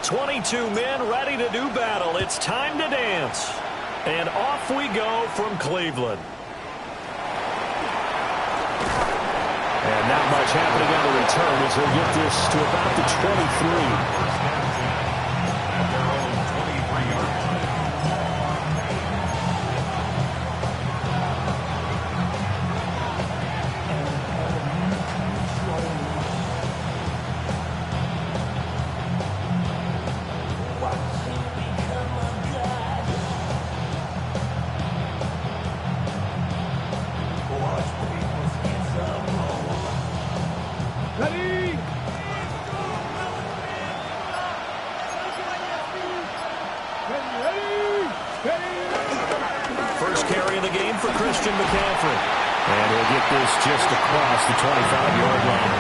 22 men ready to do battle. It's time to dance. And off we go from Cleveland. And not much happening on the return as they'll get this to about the 23. Just across the 25-yard line.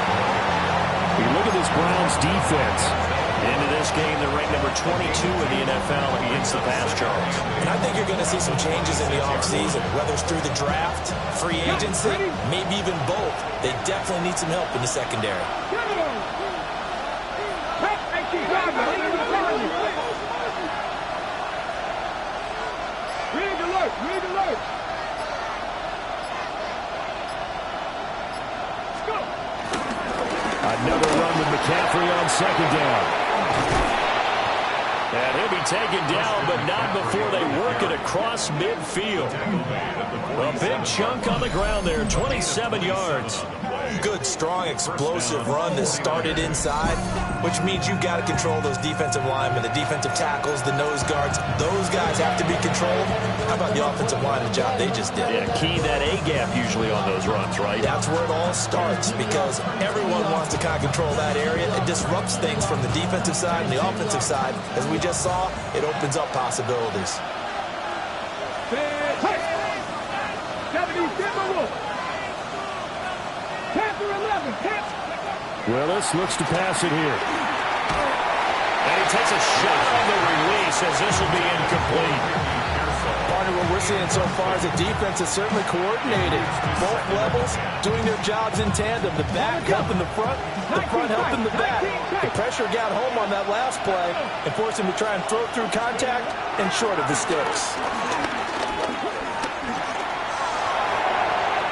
You look at this Browns defense. Into this game, they're ranked number 22 in the NFL against the pass, Charles. And I think you're going to see some changes in the offseason, whether it's through the draft, free agency, maybe even both. They definitely need some help in the secondary. Read alert. Another run with McCaffrey on second down. And he'll be taken down, but not before they work it across midfield. A big chunk on the ground there, 27 yards. Good, strong, explosive run that started inside, which means you've got to control those defensive linemen, the defensive tackles, the nose guards. Those guys have to be controlled. How about the offensive line, the job they just did? Yeah, key that A-gap usually on those runs, right? That's where it all starts because everyone wants to kind of control that area. It disrupts things from the defensive side and the offensive side. As we just saw, it opens up possibilities. Willis looks to pass it here. And he takes a shot on the release as this will be incomplete. Partner, what we're seeing so far is the defense is certainly coordinated. Both levels doing their jobs in tandem. The back helping the front helping the back. The pressure got home on that last play and forced him to try and throw through contact and short of the sticks.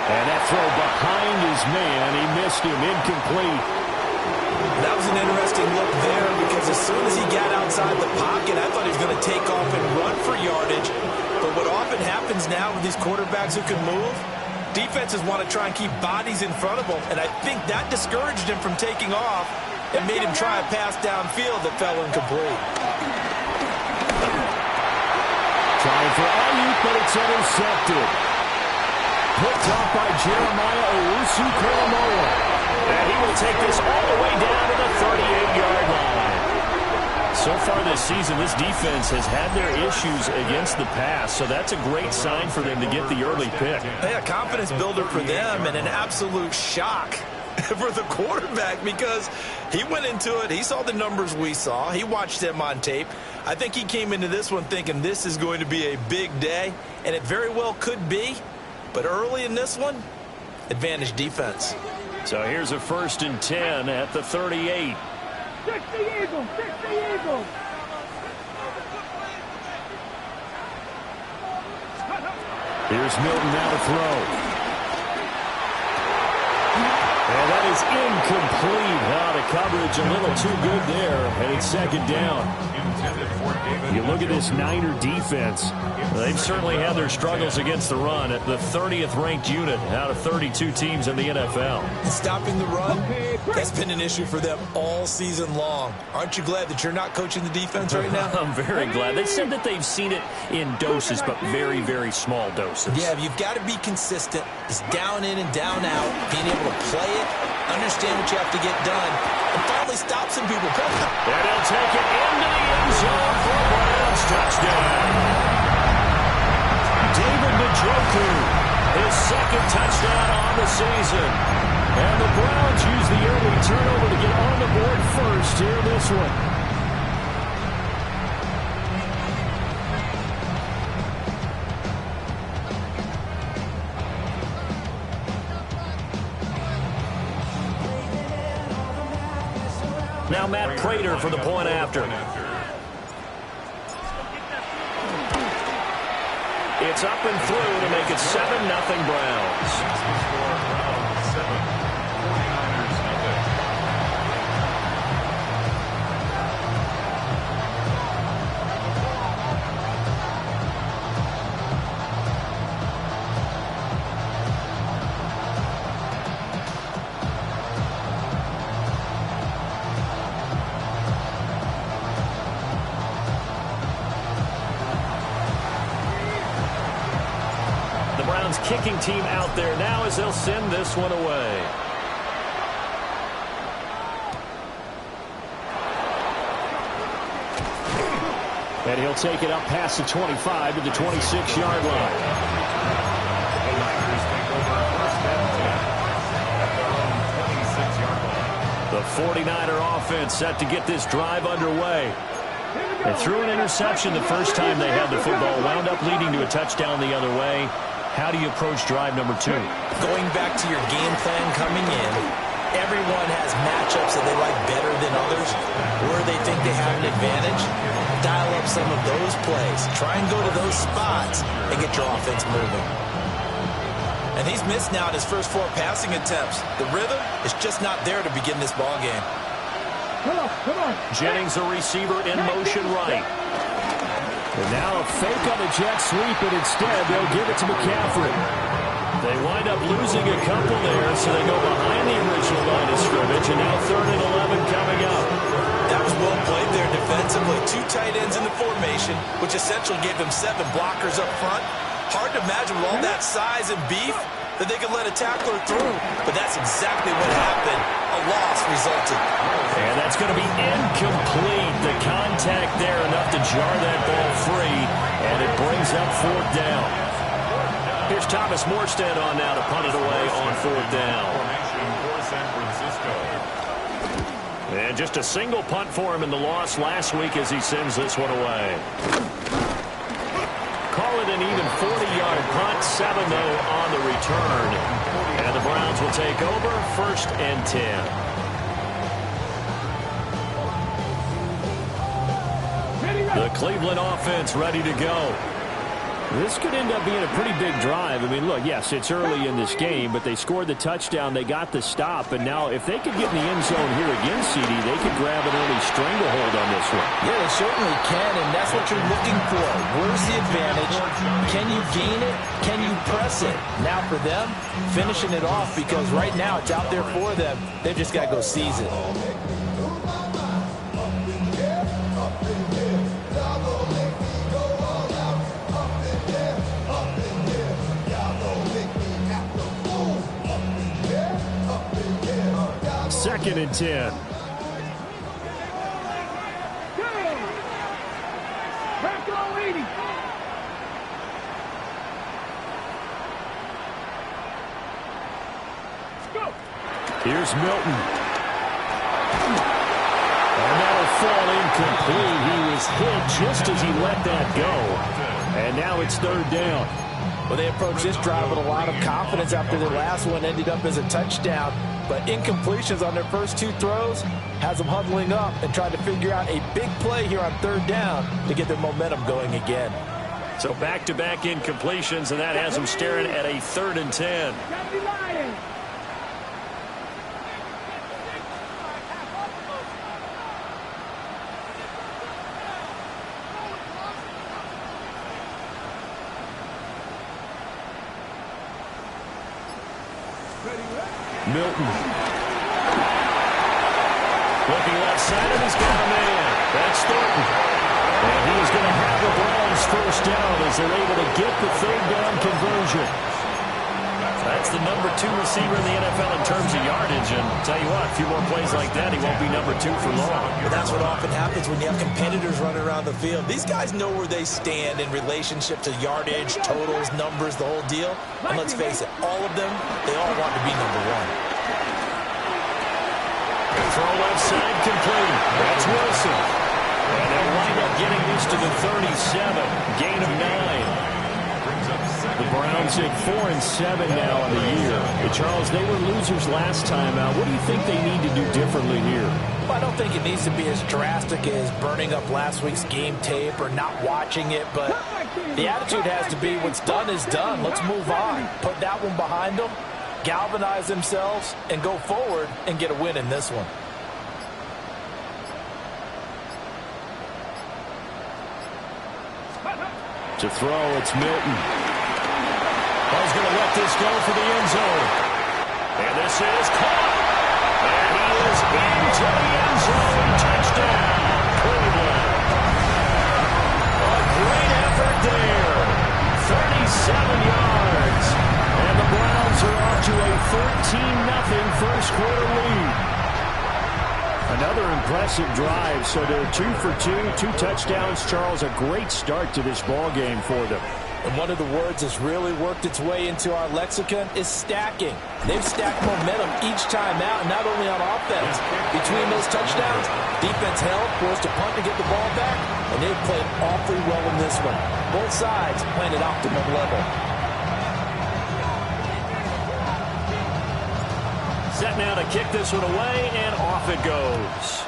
And that throw behind his man, he missed him, incomplete. That was an interesting look there because as soon as he got outside the pocket, I thought he was going to take off and run for yardage. But what often happens now with these quarterbacks who can move, defenses want to try and keep bodies in front of them, and I think that discouraged him from taking off and made him try a pass downfield that fell incomplete. Trying for Ayuk, but it's intercepted. Picked off by Jeremiah Owusu-Koramoah. And he will take this all the way down to the 38-yard line. So far this season, this defense has had their issues against the pass, so that's a great sign for them to get the early pick. Yeah, confidence builder for them and an absolute shock for the quarterback because he went into it. He saw the numbers we saw. He watched them on tape. I think he came into this one thinking this is going to be a big day, and it very well could be. But early in this one, advantage defense. So here's a 1st and 10 at the 38. 60 Eagles, 60 Eagles. Here's Milton now to throw. And that is incomplete. Out of coverage, a little too good there, and it's second down. You look at this Niner defense. They've certainly had their struggles against the run at the 30th ranked unit out of 32 teams in the NFL. Stopping the run, that's been an issue for them all season long. Aren't you glad that you're not coaching the defense right now? I'm very glad. They said that they've seen it in doses, but very, very small doses. Yeah, you've got to be consistent. It's down in and down out, being able to play it, understand what you have to get done, and finally stop some people. And he'll take it into the end zone for a Browns touchdown. David Njoku, his second touchdown on the season. And the Browns use the early turnover to get on the board first here in this one. Now Matt Prater for the point after. It's up and through to make it 7-0 Browns. Kicking team out there now as they'll send this one away. And he'll take it up past the 25 to the 26-yard line. The 49er offense set to get this drive underway. They threw an interception the first time they had the football, wound up leading to a touchdown the other way. How do you approach drive number 2? Going back to your game plan coming in, everyone has matchups that they like better than others. Where they think they have an advantage, dial up some of those plays. Try and go to those spots and get your offense moving. And he's missed now in his first 4 passing attempts. The rhythm is just not there to begin this ball game. Come on. Jennings, a receiver in motion right. And now a fake on the jet sweep, and instead they'll give it to McCaffrey. They wind up losing a couple there, so they go behind the original line of scrimmage, and now 3rd and 11 coming up. That was well played there defensively. 2 tight ends in the formation, which essentially gave them 7 blockers up front. Hard to imagine with all that size and beef that they could let a tackler through. But that's exactly what happened. A loss resulted. And that's going to be incomplete. The contact there enough to jar that ball free, and it brings up 4th down. Here's Thomas Morstead on now to punt it away on 4th down. And just a single punt for him in the loss last week as he sends this one away. Call it an even 40-yard punt, 7-0 on the return. And the Browns will take over 1st and 10. The Cleveland offense ready to go. This could end up being a pretty big drive. I mean, look, yes, it's early in this game, but they scored the touchdown. They got the stop. And now if they could get in the end zone here again, CD, they could grab an early stranglehold on this one. Yeah, they certainly can, and that's what you're looking for. Where's the advantage? Can you gain it? Can you press it? Now for them, finishing it off, because right now it's out there for them. They've just got to go seize it. Second and 10. Here's Milton. And that'll fall incomplete. He was hit just as he let that go. And now it's 3rd down. Well, they approached this drive with a lot of confidence after their last one ended up as a touchdown. But incompletions on their first 2 throws has them huddling up and trying to figure out a big play here on 3rd down to get their momentum going again. So back-to-back incompletions, and that has them staring at a 3rd and 10. Milton. Looking left side, and he's got a man. That's Thornton. And he is going to have the Browns 1st down as they're able to get the 3rd down conversion. That's the number 2 receiver in the NFL in terms of yardage. And tell you what, a few more plays like that, he won't be number 2 for long. But that's what often happens when you have competitors running around the field. These guys know where they stand in relationship to yardage, totals, numbers, the whole deal. And let's face it, all of them, they all want to be number 1. Throw left side complete. That's Wilson. And they'll wind up getting this to the 37. Gain of 9. The Browns Browns at 4-7 now on the year. And Charles, they were losers last time out. What do you think they need to do differently here? Well, I don't think it needs to be as drastic as burning up last week's game tape or not watching it, but the attitude has to be what's done is done. Let's move on. Put that one behind them, galvanize themselves, and go forward and get a win in this one. To throw, it's Milton. He's going to let this go for the end zone. And this is caught. And he is into the end zone. Touchdown, Cleveland. A great effort there. 37 yards. And the Browns are off to a 14-0 first quarter lead. Another impressive drive, so they're 2 for 2, 2 touchdowns. Charles, a great start to this ball game for them. And one of the words that's really worked its way into our lexicon is stacking. They've stacked momentum each time out, and not only on offense. Between those touchdowns, defense held, forced a punt to get the ball back, and they've played awfully well in this one. Both sides playing at optimum level. Set now to kick this one away, and off it goes.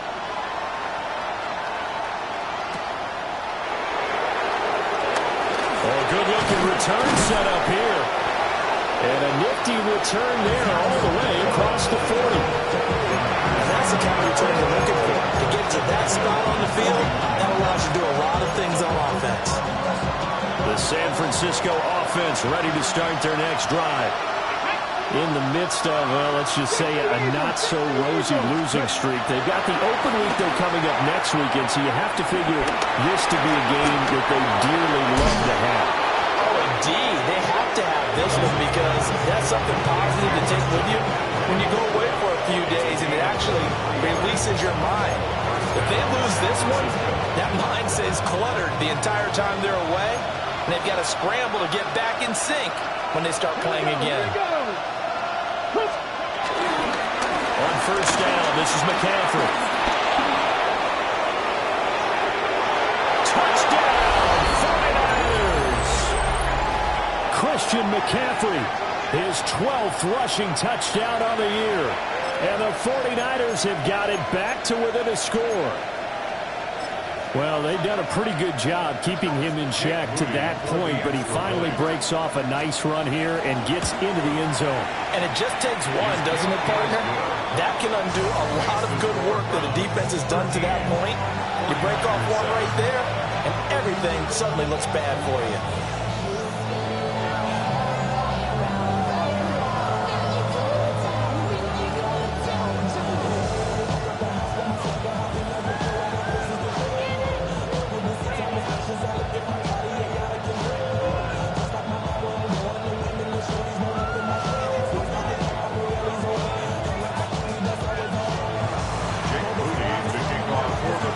Oh, good-looking return set up here. And a nifty return there all the way across the 40. And that's the kind of return you're looking for. To get to that spot on the field, that allows you to do a lot of things on offense. The San Francisco offense ready to start their next drive. In the midst of, well, let's just say a not-so-rosy losing streak. They've got the open week, though, coming up next weekend, so you have to figure this to be a game that they dearly love to have. Oh, indeed. They have to have this one because that's something positive to take with you when you go away for a few days, and it actually releases your mind. If they lose this one, that mind stays cluttered the entire time they're away, and they've got to scramble to get back in sync when they start playing again. On first down, this is McCaffrey. Touchdown, 49ers! Christian McCaffrey, his 12th rushing touchdown on the year. And the 49ers have got it back to within a score. Well, they've done a pretty good job keeping him in check to that point, but he finally breaks off a nice run here and gets into the end zone. And it just takes one, doesn't it, partner? That can undo a lot of good work that the defense has done to that point. You break off one right there, and everything suddenly looks bad for you.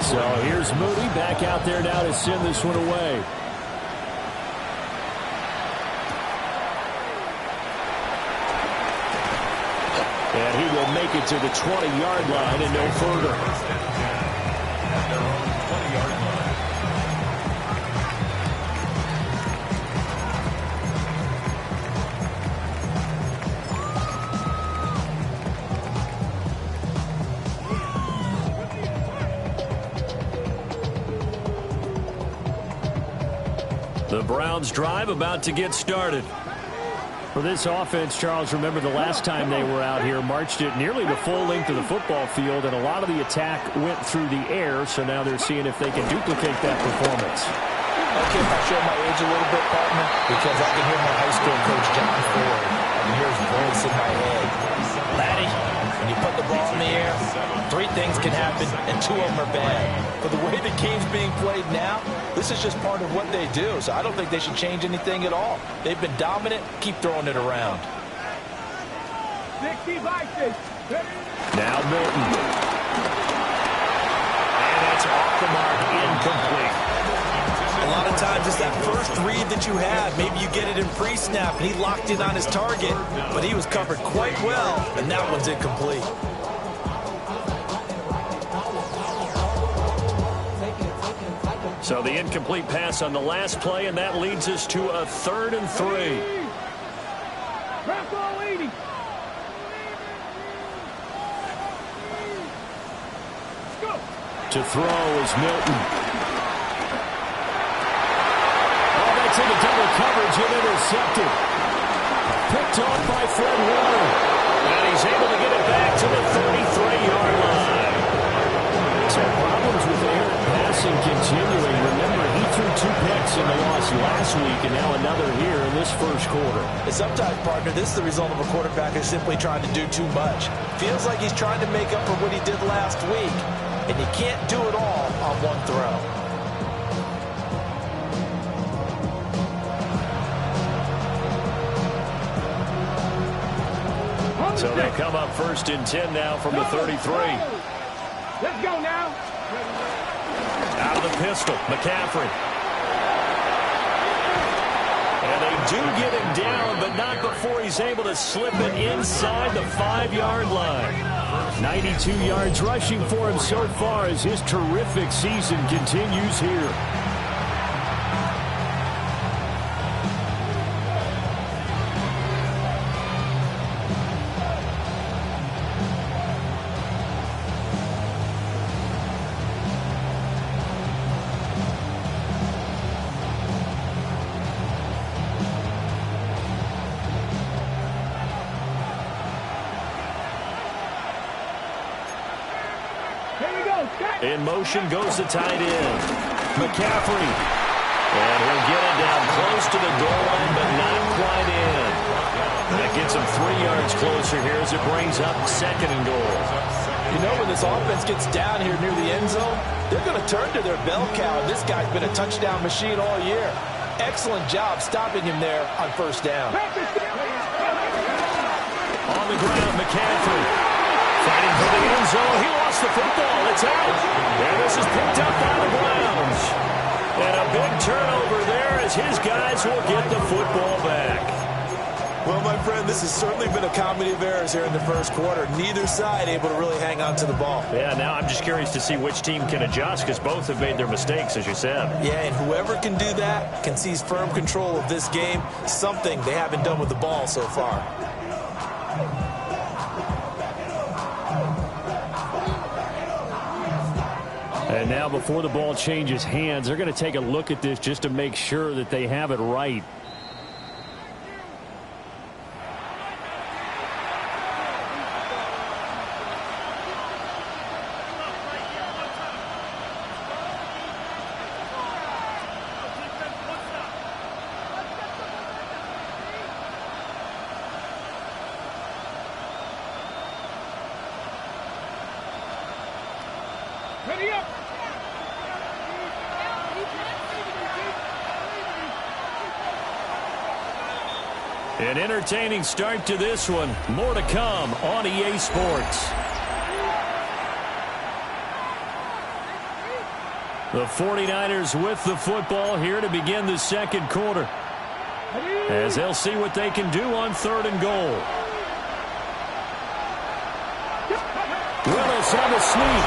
So here's Moody back out there now to send this one away. And he will make it to the 20-yard line and no further. The Browns drive about to get started. For this offense, Charles, remember the last time they were out here, marched it nearly the full length of the football field, and a lot of the attack went through the air, so now they're seeing if they can duplicate that performance. Okay, if I show my age a little bit, partner, because I can hear my high school coach, John Ford. I can hear his voice in my head. Laddie, when you put the ball in the air, 3 things can happen, and 2 of them are bad. But the way the game's being played now, this is just part of what they do, so I don't think they should change anything at all. They've been dominant. Keep throwing it around. 60 boxes. Now Milton. And it's off the mark, incomplete. A lot of times it's that first read that you have. Maybe you get it in pre-snap, and he locked in on his target, but he was covered quite well, and that one's incomplete. So the incomplete pass on the last play, and that leads us to a 3rd and 3. Press all 80. Go. To throw is Milton. Oh, that's into double coverage and intercepted. Picked off by Fred Warner. And he's able to get it back to the 33-yard line. So problems with errant passing continuing. Remember, he threw 2 picks in the loss last week, and now another here in this first quarter. And sometimes, partner, this is the result of a quarterback who's simply trying to do too much. Feels like he's trying to make up for what he did last week, and you can't do it all on one throw. So they come up 1st and 10 now from the 33. Let's go now. Out of the pistol, McCaffrey. And they do get him down, but not before he's able to slip it inside the 5-yard line. 92 yards rushing for him so far as his terrific season continues here. In motion goes the tight end. McCaffrey. And he'll get it down close to the goal line, but not quite in. That gets him 3 yards closer here as it brings up 2nd and goal. You know, when this offense gets down here near the end zone, they're going to turn to their bell cow. This guy's been a touchdown machine all year. Excellent job stopping him there on 1st down. On the ground, McCaffrey. Fighting for the end zone. He lost the football. It's out. And this is picked up by the Browns. And a big turnover there as his guys will get the football back. Well, my friend, this has certainly been a comedy of errors here in the first quarter. Neither side able to really hang on to the ball. Yeah, now I'm just curious to see which team can adjust because both have made their mistakes, as you said. Yeah, and whoever can do that can seize firm control of this game, something they haven't done with the ball so far. And now before the ball changes hands, they're going to take a look at this just to make sure that they have it right. Ready up. An entertaining start to this one. More to come on EA Sports. The 49ers with the football here to begin the second quarter, as they'll see what they can do on 3rd and goal. Willis on the sneak,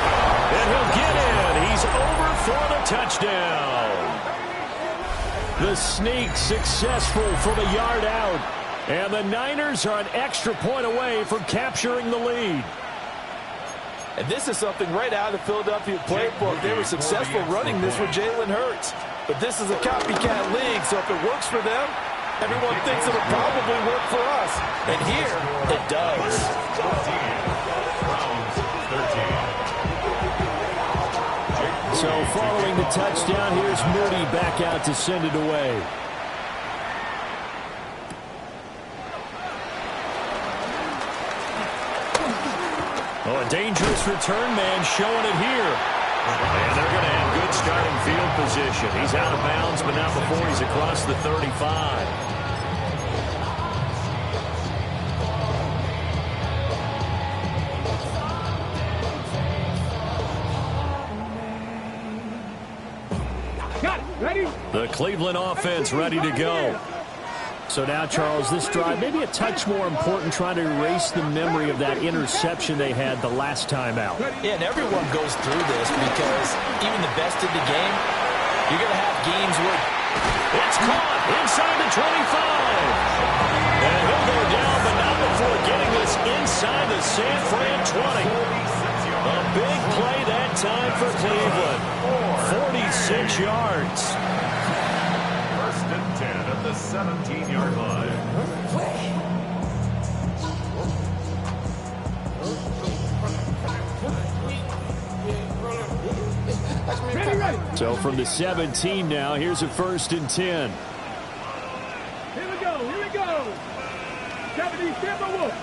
and he'll get in. He's over for the touchdown. The sneak successful from a yard out, and the Niners are an extra point away from capturing the lead. And this is something right out of the Philadelphia playbook. They were successful running this with Jalen Hurts. But this is a copycat league, so if it works for them, everyone thinks it'll probably work for us. And here, it does. So following the touchdown, here's Moody back out to send it away. Oh, a dangerous return man showing it here. And they're going to have good starting field position. He's out of bounds, but not before he's across the 35. Ready? The Cleveland offense ready to go. So now, Charles, this drive maybe a touch more important, trying to erase the memory of that interception they had the last time out. Yeah, and everyone goes through this because even the best in the game, you're going to have games where it's caught inside the 25. And he'll go down inside the San Fran 20. A big play that time for Cleveland. 46 yards. First and 10 at the 17-yard line. So from the 17 now, here's a first and 10. Here we go. Deputy, step over.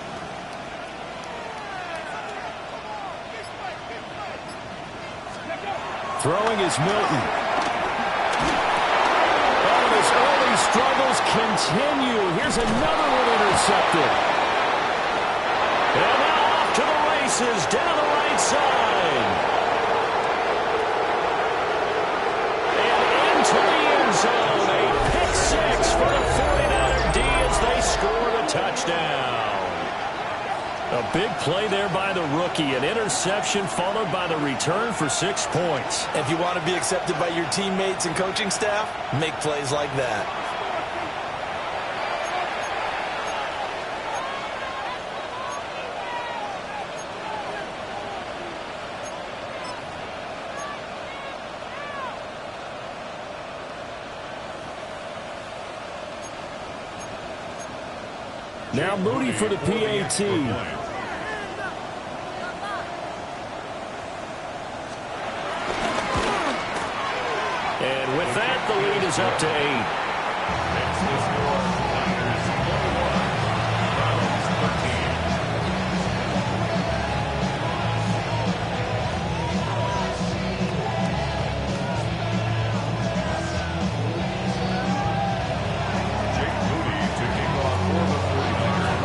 Throwing is Milton. Oh, his early struggles continue. Here's another one intercepted. And now off to the races down the right side. And into the end zone. A pick six for the 49er D as they score the touchdown. A big play there by the rookie. An interception followed by the return for 6 points. If you want to be accepted by your teammates and coaching staff, make plays like that. Now Moody for the PAT. And with that, the lead is up to 8. Next to score, Niners 1-1. Browns 13. Jake Moody to kick off for the 49ers.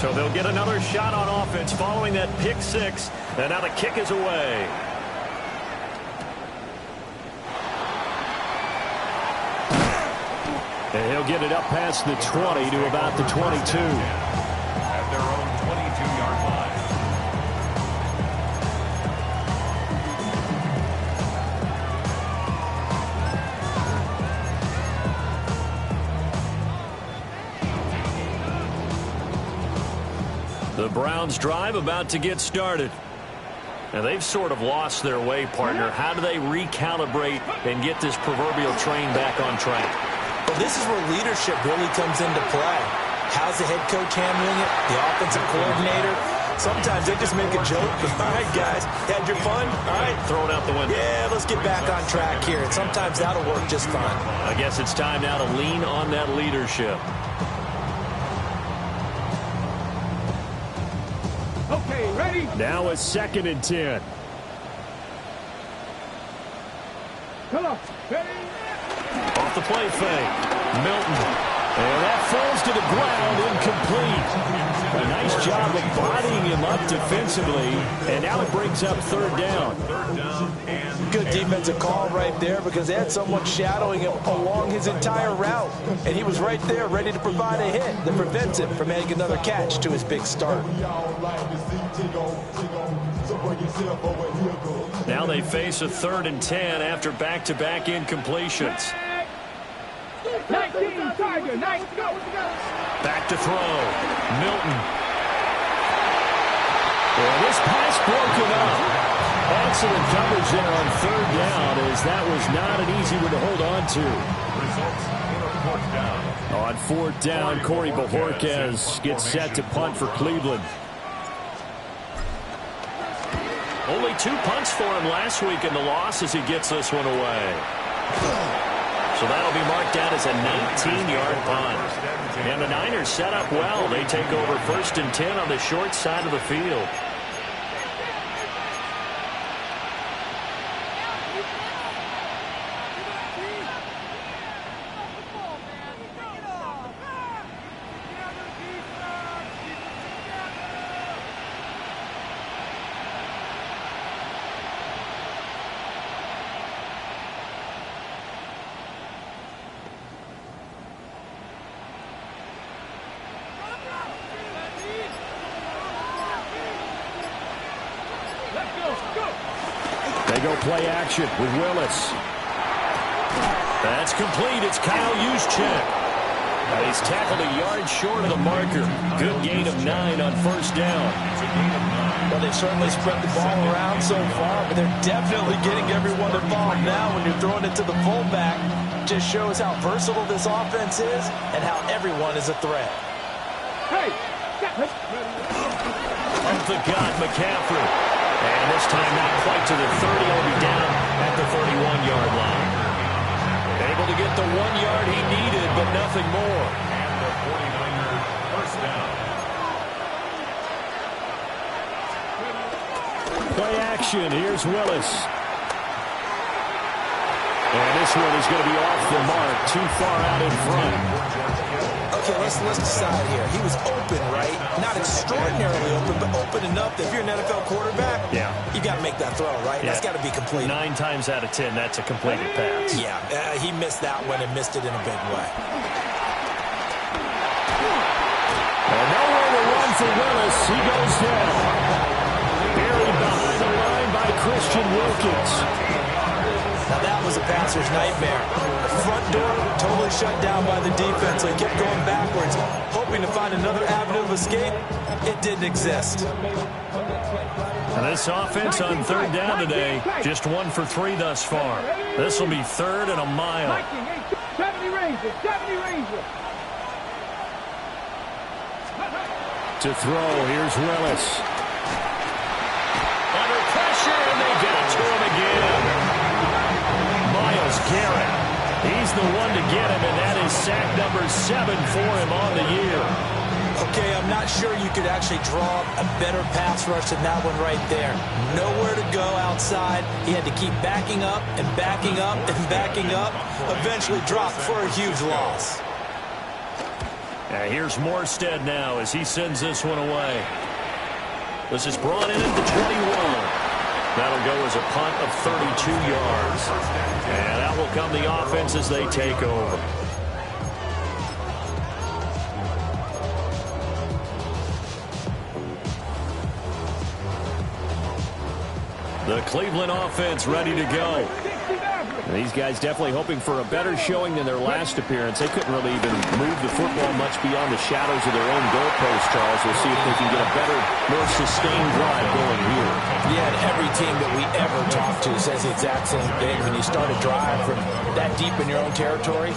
So they'll get another shot on offense following that pick six. And now the kick is away. And he'll get it up past the 20 to about the 22. At their own 22-yard line. The Browns drive about to get started. And they've sort of lost their way, partner. How do they recalibrate and get this proverbial train back on track? Well, this is where leadership really comes into play. How's the head coach handling it? The offensive coordinator? Sometimes they just make a joke. All right, guys, had your fun? All right, Throw it out the window. yeah, let's get back on track here. And sometimes that'll work just fine. I guess it's time now to lean on that leadership. Okay, ready? Now a second and 10. Come on. Ready? Off the play fake. Milton. And that falls to the ground, incomplete. A nice job of bodying him up defensively. And now it brings up third down. Third down and Good defensive call right there because they had someone shadowing him along his entire route. And he was right there ready to provide a hit that prevents him from adding another catch to his big start. Now they face a third and 10 after back-to-back incompletions. 19, Tiger, 9, go. Back to throw. Milton. Well, this pass broken up. Excellent coverage there on third down, as that was not an easy one to hold on to. results in a fourth down. On fourth down, Corey Bojorquez gets set to punt for Cleveland. Only 2 punts for him last week in the loss as he gets this one away. So that'll be marked out as a 19-yard punt. And the Niners set up well. They take over first and 10 on the short side of the field. They go play action with Willis. That's complete. It's Kyle Juszczyk. He's tackled a yard short of the marker. Good gain of 9 on first down. Well, they've certainly spread the ball around so far, but they're definitely getting everyone involved now when you're throwing it to the fullback. Just shows how versatile this offense is and how everyone is a threat. Hey! Up the gut, McCaffrey. And this time not quite to the 30. He'll be down at the 31-yard line. Able to get the 1 yard he needed, but nothing more. And the 49er first down. Play action. Here's Willis. And this one is going to be off the mark. Too far out in front. Okay, let's decide here. He was open, right? Not extraordinarily open, but open enough that if you're an NFL quarterback, you got to make that throw, right? That's got to be complete. 9 times out of 10, that's a completed pass. Yeah, he missed that one and missed it in a big way. And nowhere to run for Willis. He goes down. Buried behind the line by Christian Wilkins. Now that was a passer's nightmare. The front door totally shut down by the defense, so he kept going backwards, hoping to find another avenue of escape. It didn't exist. And this offense on third down today, just 1 for 3 thus far. This will be 3rd and a mile. 70 Rangers, 70 Rangers. To throw, here's Willis. Under pressure, and they get it to him again. Myles Garrett. He's the one to get him, and that is sack number 7 for him on the year. Okay, I'm not sure you could actually draw a better pass rush than that one right there. Nowhere to go outside. He had to keep backing up and backing up and backing up. Eventually dropped for a huge loss. Here's Morstead now as he sends this one away. This is brought in at the 21. That'll go as a punt of 32 yards. And that will come the offense as they take over. The Cleveland offense ready to go. And these guys definitely hoping for a better showing than their last appearance. They couldn't really even move the football much beyond the shadows of their own goalpost, Charles. We'll see if they can get a better, more sustained drive going here. Yeah, and every team that we ever talk to says the exact same thing. When you start a drive from that deep in your own territory,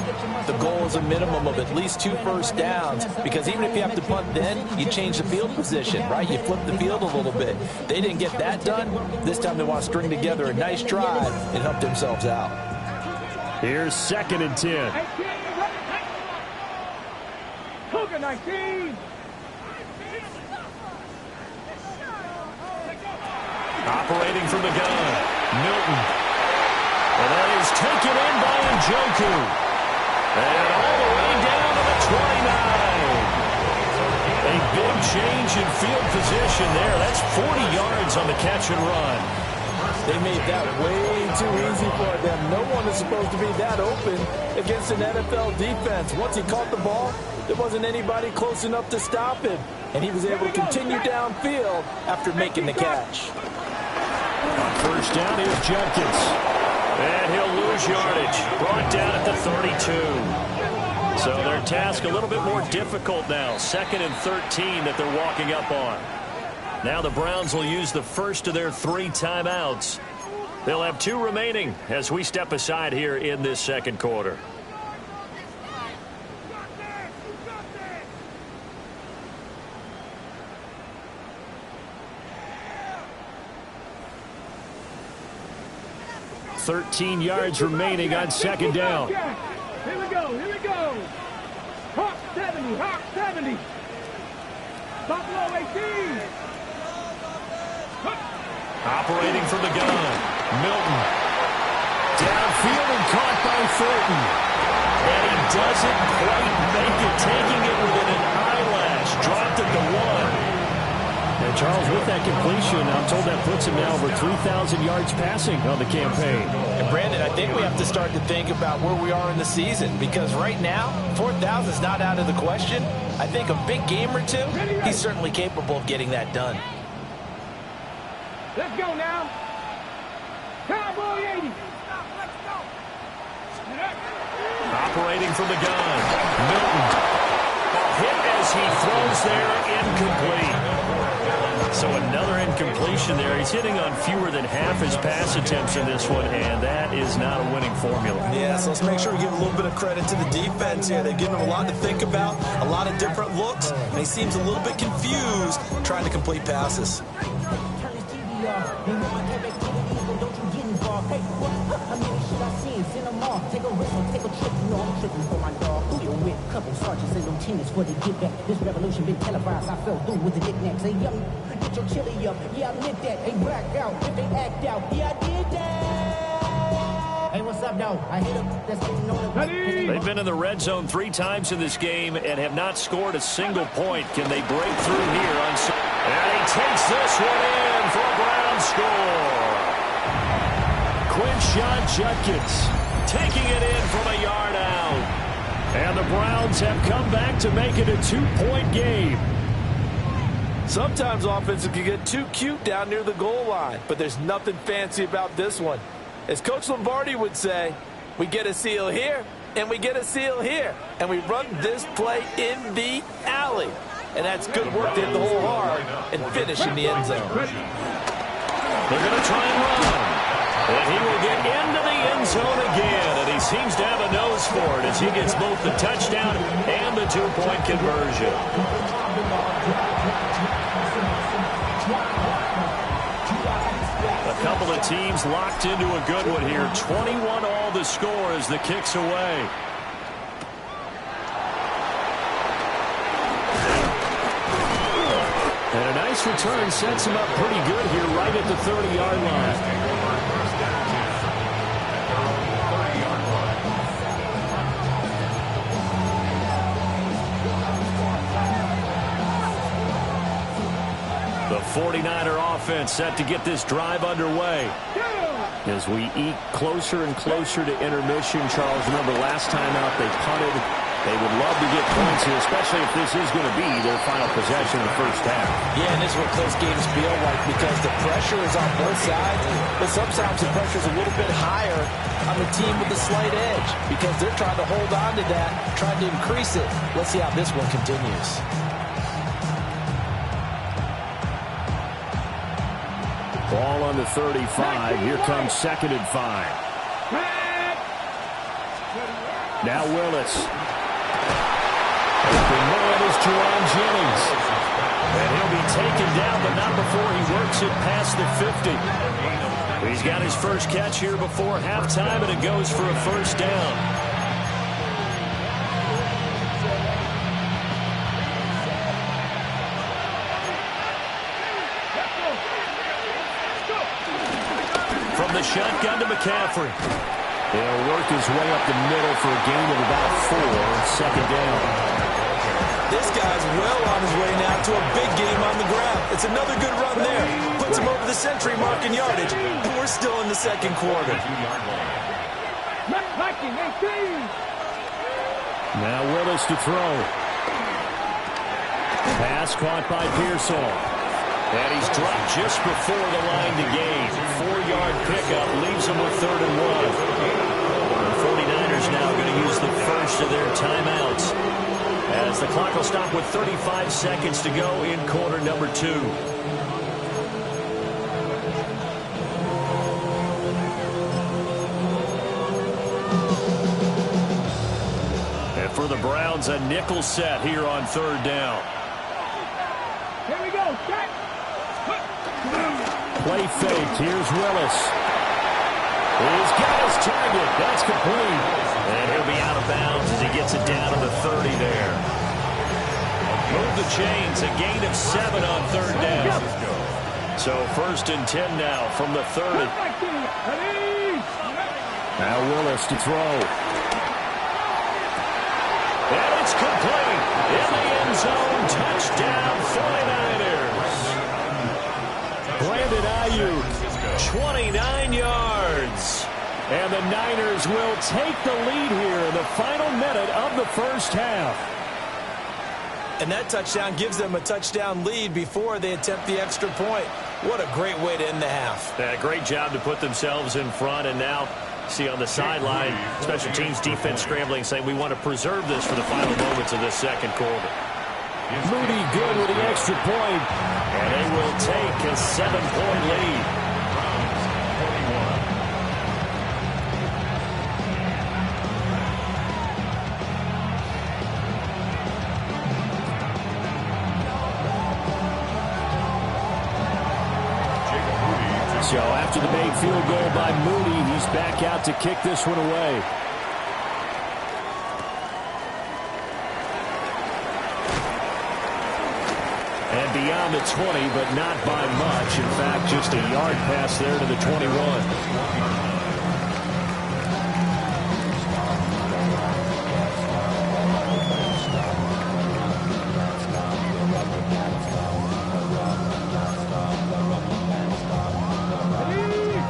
the goal is a minimum of at least 2 first downs, because even if you have to punt then, you change the field position, right? You flip the field a little bit. They didn't get that done. This time they want to string together a nice drive and help themselves out. Here's 2nd and 10. Cougar 19. Operating from the gun, Milton. And that is taken in by Njoku. And all the way down to the 29. A big change in field position there. That's 40 yards on the catch and run. They made that way too easy for them. No one is supposed to be that open against an NFL defense. Once he caught the ball, there wasn't anybody close enough to stop him. And he was able to continue downfield after making the catch. On first down, here's Jenkins. And he'll lose yardage. Brought down at the 32. So their task a little bit more difficult now. 2nd and 13 that they're walking up on. Now the Browns will use the first of their 3 timeouts. They'll have 2 remaining as we step aside here in this second quarter. $13 yards remaining on 2nd down. Here we go, here we go. Hawk 70, Hawk 70. Buffalo 18. Operating from the gun, Milton. Downfield and caught by Thornton. And he doesn't quite make it, taking it within an eyelash. Dropped at the 1. And Charles, with that completion, I'm told that puts him now over 3,000 yards passing on the campaign. And Brandon, I think we have to start to think about where we are in the season, because right now, 4,000 is not out of the question. I think a big game or 2, he's certainly capable of getting that done. Let's go now. Cowboy 80. Operating from the gun. Milton. Hit as he throws there, incomplete. So another incompletion there. He's hitting on fewer than half his pass attempts in this one, and that is not a winning formula. Yeah, so let's make sure we give a little bit of credit to the defense here. They've given him a lot to think about, a lot of different looks, and he seems a little bit confused trying to complete passes. Couple sergeants and lieutenants for the get back. This revolution been televised. I fell through with the knickknacks. Hey, young, get your chili up. Yeah, I meant that. Hey, black out. If they act out, yeah, I did that. Hey, what's up, though? I hit him. That's getting on the... They've been in the red zone 3 times in this game and have not scored a single point. Can they break through here? And he takes this one in for a Brown score. Quinshon Judkins taking it in from a yard out. And the Browns have come back to make it a 2-point game. Sometimes offenses can get too cute down near the goal line, but there's nothing fancy about this one. As Coach Lombardi would say, we get a seal here, and we get a seal here, and we run this play in the alley. And that's good work to hit the hole hard and finish in the end zone. They're going to try and run. And he will get into the end zone again, and he seems to have a nose for it as he gets both the touchdown and the 2-point conversion. A couple of teams locked into a good one here. 21 all the score as the kick's away. And a nice return sets him up pretty good here right at the 30-yard line. The 49er offense set to get this drive underway. As we eke closer and closer to intermission, Charles, remember last time out they punted. They would love to get points here, especially if this is going to be their final possession of the first half. Yeah, and this is what close games feel like because the pressure is on both sides, but sometimes the pressure is a little bit higher on the team with the slight edge because they're trying to hold on to that, trying to increase it. Let's see how this one continues. Ball on the 35. Here comes 2nd and 5. Now Willis. Open man is Jerron Jennings. And he'll be taken down, but not before he works it past the 50. He's got his first catch here before halftime, and it goes for a first down. From the shotgun to McCaffrey. He'll work his way up the middle for a gain of about 4. 2nd down. This guy's well on his way now to a big game on the ground. It's another good run there. Puts him over the century mark in yardage. And we're still in the 2nd quarter. Now Willis to throw. Pass caught by Pearsall. And he's dropped just before the line to gain. 4-yard pickup leaves him with 3rd and 1. The 49ers now going to use the first of their timeouts as the clock will stop with 35 seconds to go in quarter number 2. And for the Browns, a nickel set here on 3rd down. Here we go. Check. Play faked. Here's Willis. He's got his target. That's complete. And he'll be out of bounds as he gets it down to the 30 there. Move the chains. A gain of 7 on 3rd down. So 1st and 10 now from the 30. Now Willis to throw. And it's complete. In the end zone. Touchdown 49ers. Brandon Ayuk, 29 yards. And the Niners will take the lead here in the final minute of the first half. And that touchdown gives them a touchdown lead before they attempt the extra point. What a great way to end the half. Yeah, great job to put themselves in front, and now See on the sideline, special teams defense scrambling, saying we want to preserve this for the final moments of this second quarter. Moody good with the extra point. And they will take a 7-point lead. So after the made field goal by Moody, he's back out to kick this one away. And beyond the 20, but not by much. In fact, just a yard pass there to the 21.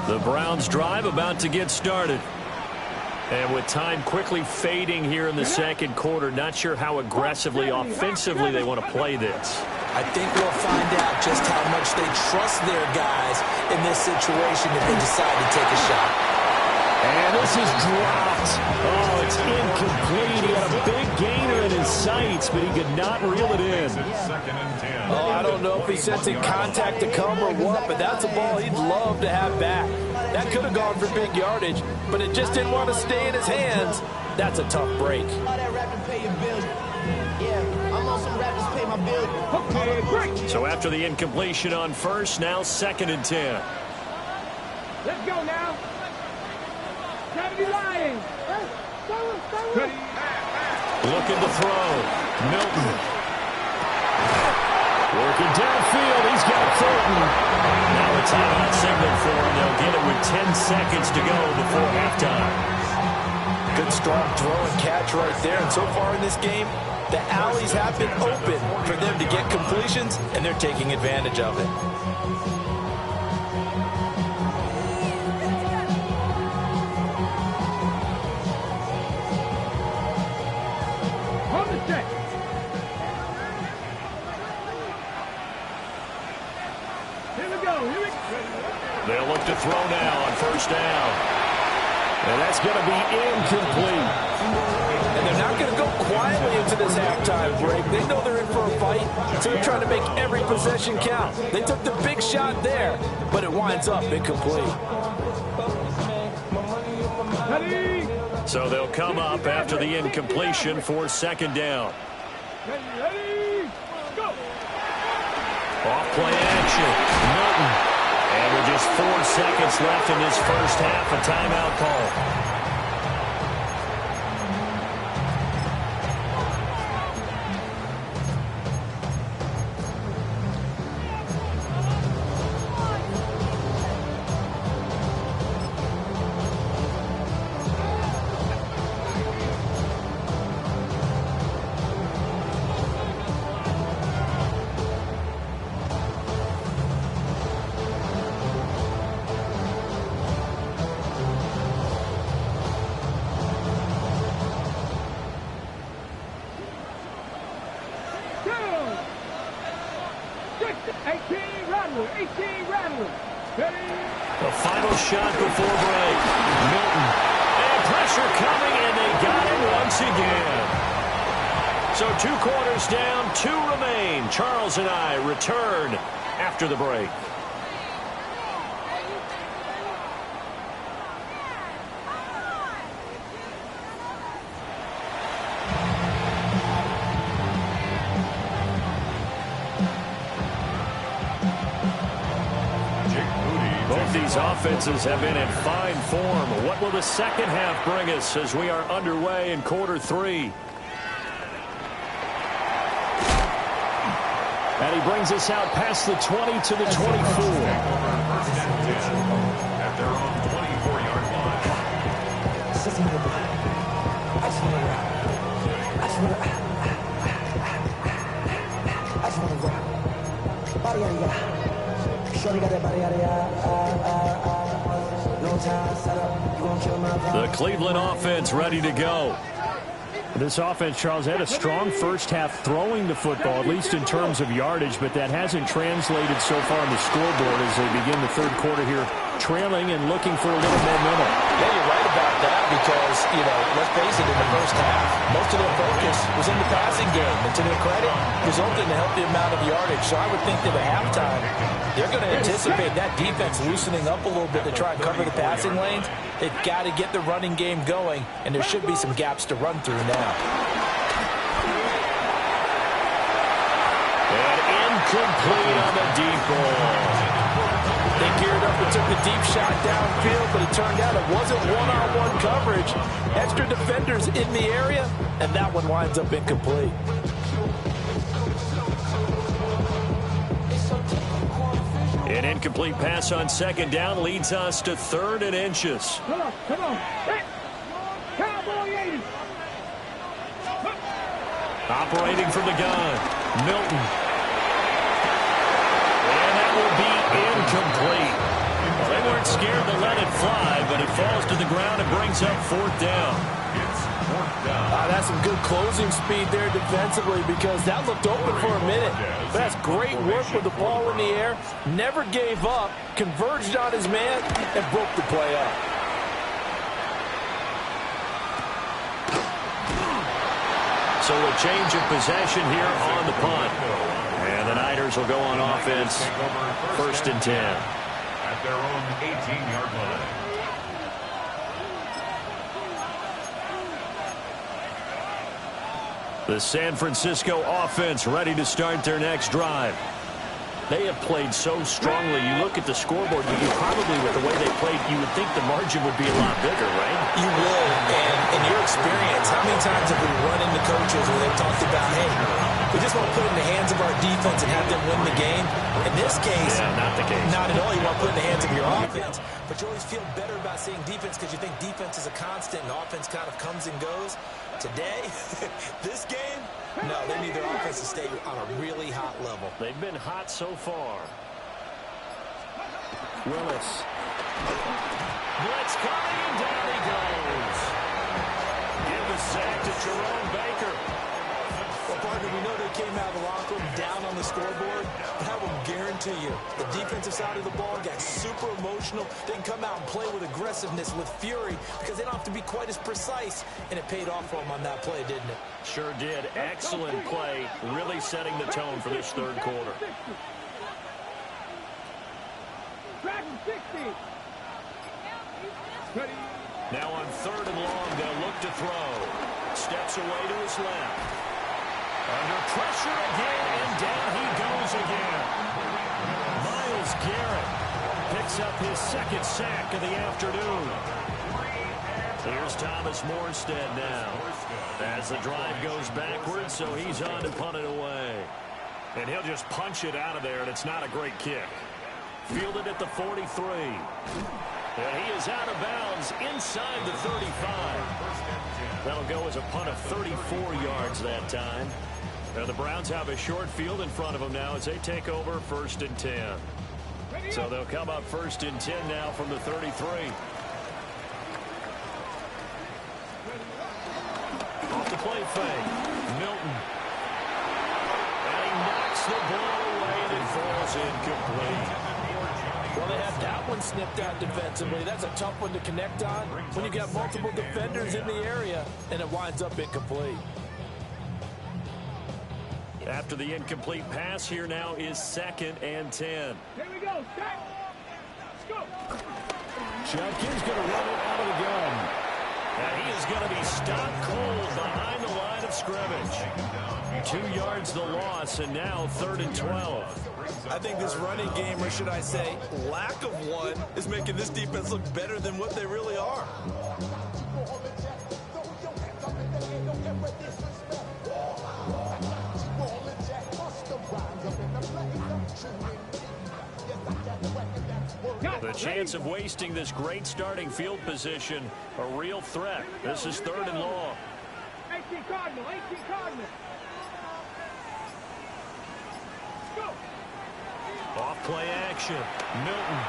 The Browns drive about to get started. And with time quickly fading here in the second quarter, not sure how aggressively, offensively they want to play this. I think we'll find out just how much they trust their guys in this situation if they decide to take a shot. And this is dropped. Oh, it's incomplete. He had a big gainer in his sights, but he could not reel it in. Oh, I don't know if he's sensing contact to come or what, but that's a ball he'd love to have back. That could have gone for big yardage, but it just didn't want to stay in his hands. That's a tough break. So after the incompletion on first, now 2nd and 10. Let's go now. Time to be lying. Looking to throw. Milton. Working downfield. He's got Thornton. Now a timeout signal for him. They'll get it with 10 seconds to go before halftime. Good strong throw and catch right there. And so far in this game, the alleys have been open for them to get completions, and they're taking advantage of it. Hold the check. Here we go. Here we go. They'll look to throw now on first down. And that's going to be incomplete. And they're not going to go quietly into this halftime break. They know they're in for a fight, so they're trying to make every possession count. They took the big shot there, but it winds up incomplete. Ready? So they'll come up after the incompletion for 2nd down. Ready? Go. Off play action. Milton. And with just 4 seconds left in this first half, a timeout call. The final shot before break. Milton. And pressure coming, and they got him once again. So 2 quarters down, 2 remain. Charles and I return after the break. Both these offenses have been in fine form. What will the second half bring us as we are underway in quarter 3? And he brings us out past the 20 to the 24. At their own 24-yard line. The Cleveland offense ready to go. This offense, Charles, had a strong first half throwing the football, at least in terms of yardage, but that hasn't translated so far on the scoreboard as they begin the third quarter here trailing and looking for a little momentum. Yeah, you're right about that because, let's face it, in the first half, most of their focus was in the passing game. And to their credit, resulted in a healthy amount of yardage. So I would think that at halftime, they're going to anticipate that defense loosening up a little bit to try and cover the passing lanes. They've got to get the running game going, and there should be some gaps to run through now. And incomplete on the deep ball. They geared up and took the deep shot downfield, but it turned out it wasn't one-on-one coverage. Extra defenders in the area, and that one winds up incomplete. An incomplete pass on second down leads us to 3rd and inches. Come on. Hey. Cowboy 80. Operating from the gun, Milton. And that will be incomplete. Well, they weren't scared to let it fly, but it falls to the ground and brings up 4th down. That's some good closing speed there defensively because that looked open for a minute. But that's great work with the ball in the air. Never gave up, converged on his man, and broke the play up. So a change of possession here on the punt. And the Niners will go on offense, 1st and 10. At their own 18-yard line. The San Francisco offense ready to start their next drive. They have played so strongly. You look at the scoreboard, you probably, with the way they played, you would think the margin would be a lot bigger, right? You would, and in your experience, how many times have we run into coaches where they've talked about, hey, we just want to put it in the hands of our defense and have them win the game? In this case, not the case. Not at all. You want to put it in the hands of your offense, but you always feel better about seeing defense because you think defense is a constant and offense kind of comes and goes. Today, this game, no, they need their offense to stay on a really hot level. They've been hot so far. Willis. Blitz coming, and down he goes. Give the sack to Jerome Baker. Well, partner, we know they came out of the locker room down on the scoreboard, but I will guarantee you the defensive side of the ball got super emotional. They can come out and play with aggressiveness, with fury, because they don't have to be quite as precise, and it paid off for them on that play, didn't it? Sure did. Excellent play, really setting the tone for this 3rd quarter. Dragon 60. Now on 3rd and long, they'll look to throw. Steps away to his left. Under pressure again, and down he goes again. Myles Garrett picks up his 2nd sack of the afternoon. Here's Thomas Morstead now. As the drive goes backwards, so he's on to punt it away. And he'll just punch it out of there, and it's not a great kick. Fielded at the 43. And he is out of bounds inside the 35. That'll go as a punt of 34 yards that time. Now the Browns have a short field in front of them now as they take over 1st and 10. So they'll come up 1st and 10 now from the 33. Off the play fake. Milton. And he knocks the ball away and it falls incomplete. Well, they had that one snipped out defensively. That's a tough one to connect on when you got multiple defenders in the area, and it winds up incomplete. After the incomplete pass, here now is 2nd and 10. Here we go. Let's go. Judkins going to run it out of the gun. And he is going to be stopped cold behind the line of scrimmage. 2 yards the loss, and now 3rd and 12. I think this running game, or should I say lack of one, is making this defense look better than what they really are. The chance of wasting this great starting field position, a real threat. This is 3rd and long. 18 Cardinal, 18 Cardinal. Let's go. Off play action. Milton.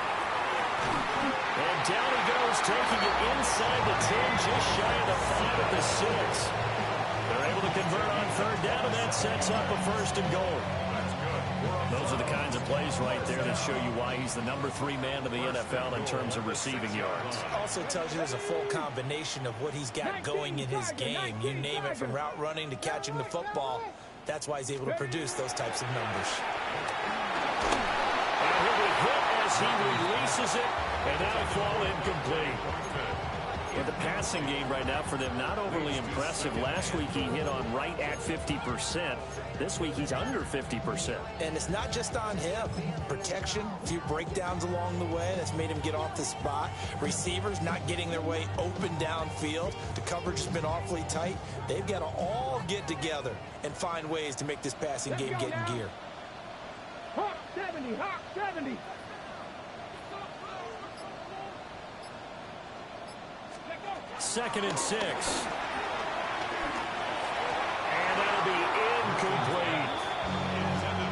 And down he goes, taking it inside the 10, just shy of the 5 at the 6. They're able to convert on 3rd down, and that sets up a 1st and goal. That's good. Those are the kinds of plays right there that show you why he's the number 3 man in the NFL in terms of receiving yards. Also tells you there's a full combination of what he's got going in his game. You name it, from route running to catching the football. That's why he's able to produce those types of numbers. And he'll be hit as he releases it, and that'll fall incomplete. Yeah, the passing game right now for them, not overly impressive. Last week he hit on right at 50%. This week he's under 50%. And it's not just on him. Protection, a few breakdowns along the way that's made him get off the spot. Receivers not getting their way open downfield. The coverage has been awfully tight. They've got to all get together and find ways to make this passing game get in gear. Hawk 70, Hawk 70. Second and 6. And that'll be incomplete.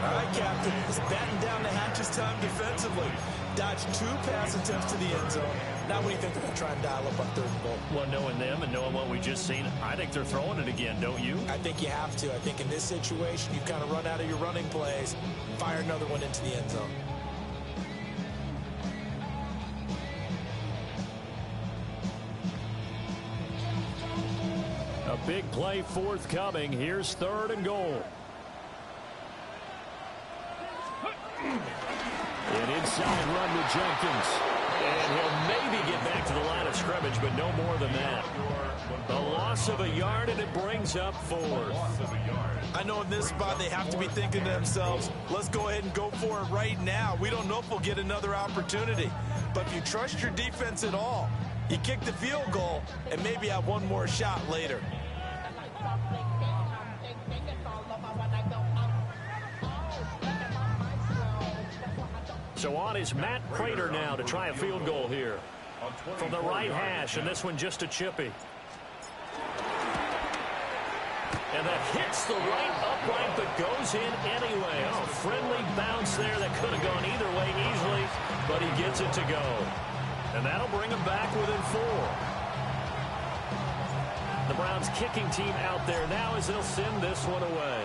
All right, Captain. It's batten down the hatches time defensively. Dodged 2 pass attempts to the end zone. Now what do you think they're going to try and dial up on 3rd and goal? Well, knowing them and knowing what we just seen, I think they're throwing it again, don't you? I think you have to. I think in this situation, you kind of run out of your running plays, fire another one into the end zone. A big play forthcoming. Here's 3rd and goal. An inside run with Jenkins. And he'll maybe get back to the line of scrimmage, but no more than that. A loss of a yard, and it brings up 4th. I know in this spot they have to be thinking to themselves, let's go ahead and go for it right now. We don't know if we'll get another opportunity. But if you trust your defense at all, you kick the field goal and maybe have one more shot later. So on is Matt Prater now to try a field goal here from the right hash, and this one just a chippy. And that hits the right upright but goes in anyway. Oh, friendly bounce there that could have gone either way easily, but he gets it to go. And that'll bring him back within 4. The Browns kicking team out there now as they'll send this one away.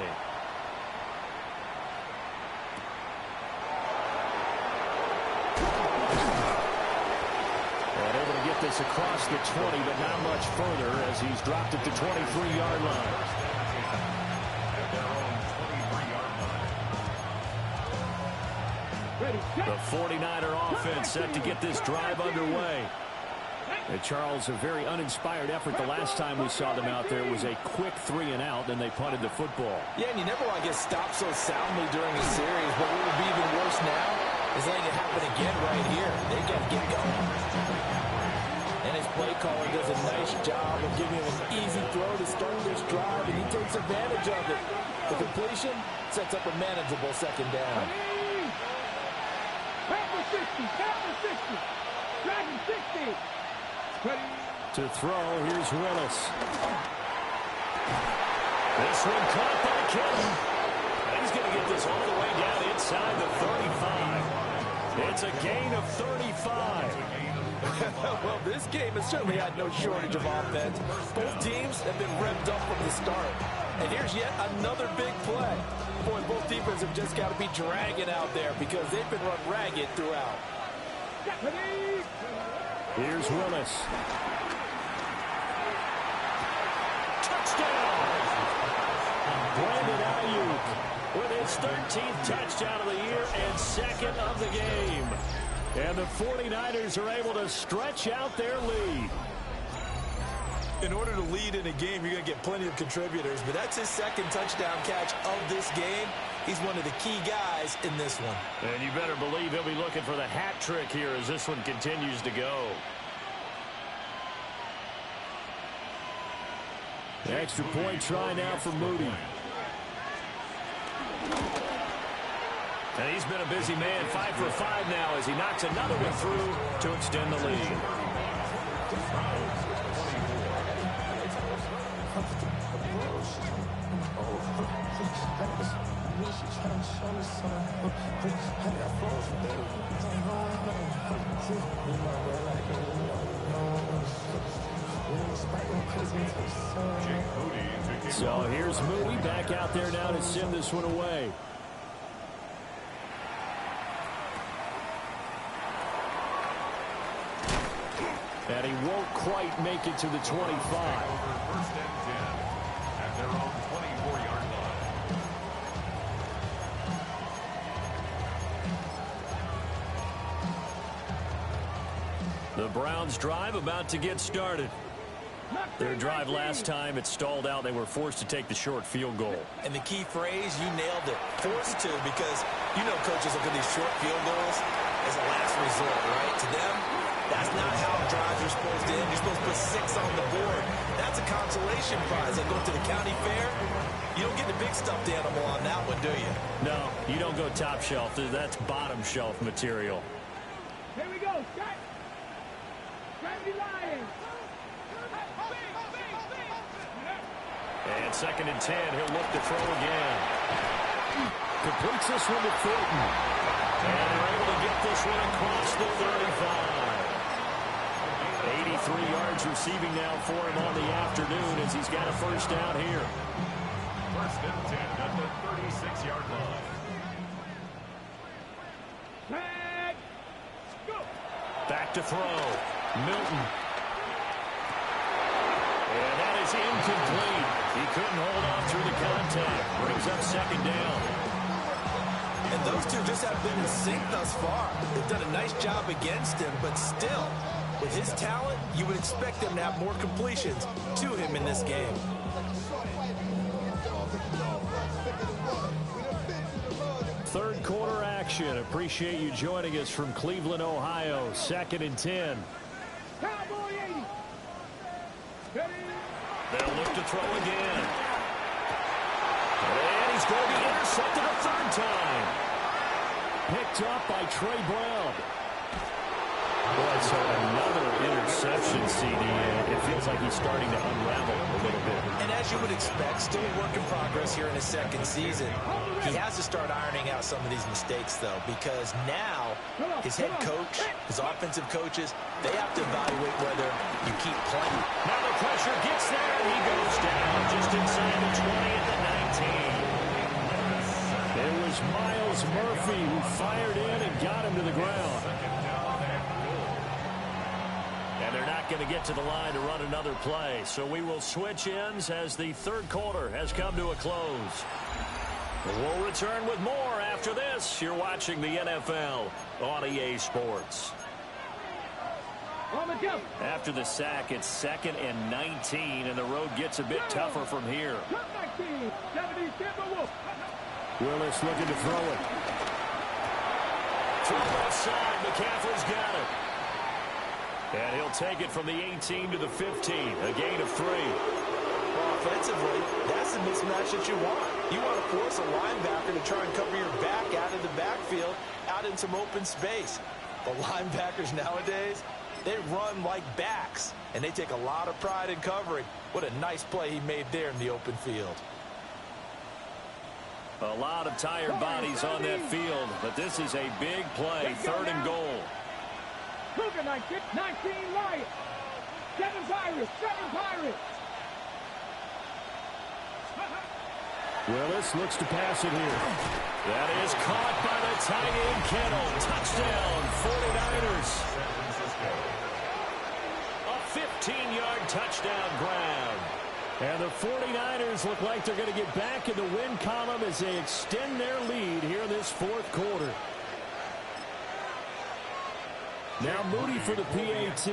And able to get this across the 20, but not much further as he's dropped it to 23-yard line. The 49er offense set to get this drive underway. And Charles, a very uninspired effort the last time we saw them out there. It was a quick 3 and out, and they punted the football. Yeah, and you never want to get stopped so soundly during a series, but what would be even worse now is letting it happen again right here. They got to get going. And his play caller does a nice job of giving him an easy throw to start this drive, and he takes advantage of it. The completion sets up a manageable 2nd down. Captain 60, Dragon 60. To throw, here's Willis. This one caught by Kittle. And he's going to get this all the way down inside the 35. It's a gain of 35. Well, this game has certainly had no shortage of offense. Both teams have been revved up from the start. And here's yet another big play. Boy, both defenses have just got to be dragging out there because they've been run ragged throughout. Here's Willis. Touchdown! Brandon Ayuk with his 13th touchdown of the year and 2nd of the game. And the 49ers are able to stretch out their lead. In order to lead in a game, you're going to get plenty of contributors, but that's his 2nd touchdown catch of this game. He's one of the key guys in this one. And you better believe he'll be looking for the hat trick here as this one continues to go. The extra point try now for Moody. And he's been a busy man, 5 for 5 now as he knocks another one through to extend the lead. So here's Moody back out there now to send this one away. And he won't quite make it to the 25. First and 10 at their own 24-yard line. The Browns drive about to get started. Their drive last time, it stalled out. They were forced to take the short field goal. And the key phrase, you nailed it, forced to, because you know coaches look at these short field goals as a last resort, right? To them, that's not how drives are supposed to end. You're supposed to put 6 on the board. That's a consolation prize. They go to the county fair. You don't get the big stuffed animal on that one, do you? No, you don't go top shelf. That's bottom shelf material. Here we go, Scott. Gravity Lions. And second and 10, he'll look to throw again. Completes this one to Thornton. And they're able to get this one across the 35. 83 yards receiving now for him on the afternoon as he's got a first down here. First and 10 at the 36-yard line. Tag. Go. Back to throw. Milton. And that is incomplete. He couldn't hold on through the contact. Brings up second down. And those two just have been in sync thus far. They've done a nice job against him, but still, with his talent, you would expect them to have more completions to him in this game. Third quarter action. Appreciate you joining us from Cleveland, Ohio. Second and 10. Cowboy 80. Ready. They'll look to throw again. And he's going to be intercepted a third time. Picked up by Trey Brown. Boy, so another interception, CD. It feels like he's starting to unravel a little bit. And as you would expect, still a work in progress here in his second season. He has to start ironing out some of these mistakes, though, because now his head coach, his offensive coaches, they have to evaluate whether you keep playing. Now the pressure gets there, and he goes down just inside the 20 at the 19. It was Miles Murphy who fired in and got him to the ground. And they're not going to get to the line to run another play. So we will switch ends as the third quarter has come to a close. We'll return with more after this. You're watching the NFL on EA Sports. On the jump. After the sack, it's second and 19, and the road gets a bit tougher from here. Cut 19. 70 Timberwolf. Willis looking to throw it. Throw left side. McCaffrey's got it. And he'll take it from the 18 to the 15. A gain of 3. Offensively, that's the mismatch that you want. You want to force a linebacker to try and cover your back out of the backfield, out in some open space. The linebackers nowadays, they run like backs, and they take a lot of pride in covering. What a nice play he made there in the open field. A lot of tired bodies on that field, but this is a big play. Third and goal. Cougar 19. 19 Lions. 7 Pirates. 7 Pirates. Willis looks to pass it here. That is caught by the tight end Kittle. Touchdown, 49ers. A 15-yard touchdown grab. And the 49ers look like they're going to get back in the win column as they extend their lead here in this fourth quarter. Now Moody for the PAT.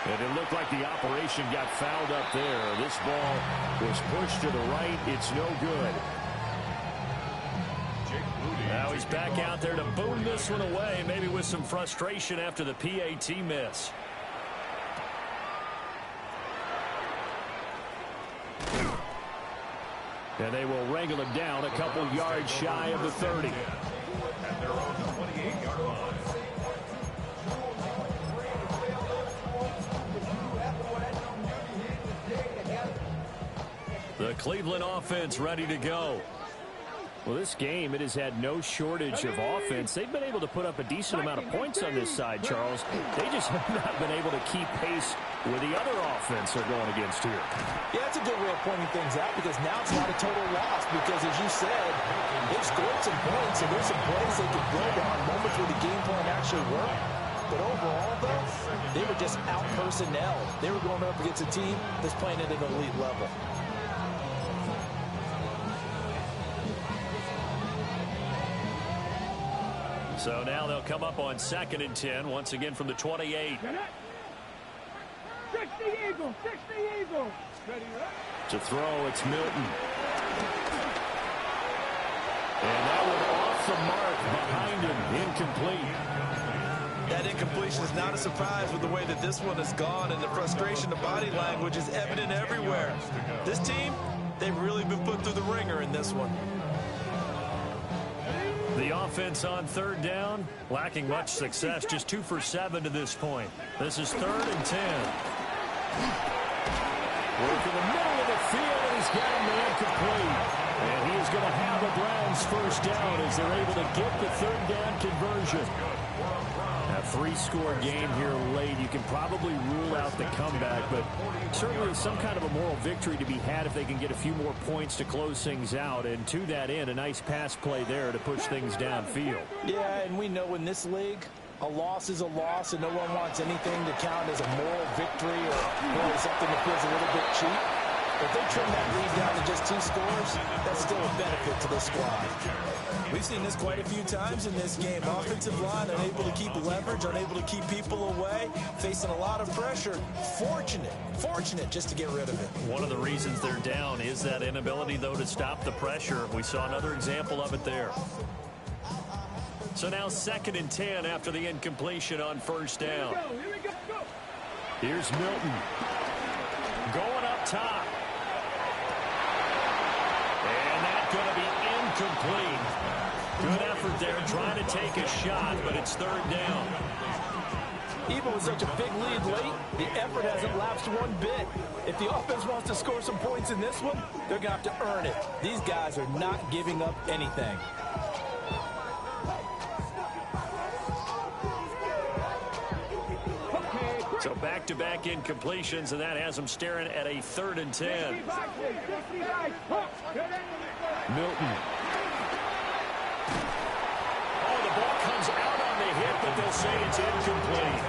And it looked like the operation got fouled up there. This ball was pushed to the right. It's no good. Now he's back out there to boom this one away, maybe with some frustration after the PAT miss. And they will wrangle him down a couple yards shy of the 30. At their own 28-yard line. The Cleveland offense ready to go. Well, this game, it has had no shortage of offense. They've been able to put up a decent amount of points on this side, Charles. They just have not been able to keep pace with the other offense they're going against here. Yeah, that's a good way of pointing things out because now it's not a total loss because, as you said, they've scored some points and there's some plays they can build on, moments where the game plan actually actually work. But overall, though, they were just out-personnel. They were going up against a team that's playing at an elite level. So now they'll come up on 2nd and 10, once again from the 28. 60 Eagles, 60 Eagles. Ready, right? To throw, it's Milton. And that one off the mark behind him, incomplete. That incompletion is not a surprise with the way that this one has gone, and the frustration, the body language is evident everywhere. This team, they've really been put through the ringer in this one. The offense on 3rd down, lacking much success, just 2 for 7 to this point. This is 3rd and 10. Work in the middle of the field, and he's got him man complete. And he is going to have the Browns first down as they're able to get the 3rd down conversion. A 3-score game here late. You can probably rule out the comeback, but certainly some kind of a moral victory to be had if they can get a few more points to close things out. And to that end, a nice pass play there to push things downfield. Yeah, and we know in this league, a loss is a loss, and no one wants anything to count as a moral victory or something that feels a little bit cheap. If they trim that lead down to just 2 scores, that's still a benefit to this squad. We've seen this quite a few times in this game. Offensive line unable to keep leverage, unable to keep people away, facing a lot of pressure. Fortunate just to get rid of it. One of the reasons they're down is that inability, though, to stop the pressure. We saw another example of it there. So now 2nd and 10 after the incompletion on 1st down. Here we go, go. Here's Milton. Going up top. And that's going to be incomplete. Good effort there trying to take a shot, but it's 3rd down. Even with such a big lead late, the effort hasn't lapsed one bit. If the offense wants to score some points in this one, they're going to have to earn it. These guys are not giving up anything. So back-to-back incompletions, and that has them staring at a 3rd and 10. Milton. Oh, the ball comes out on the hit, but they'll say it's incomplete.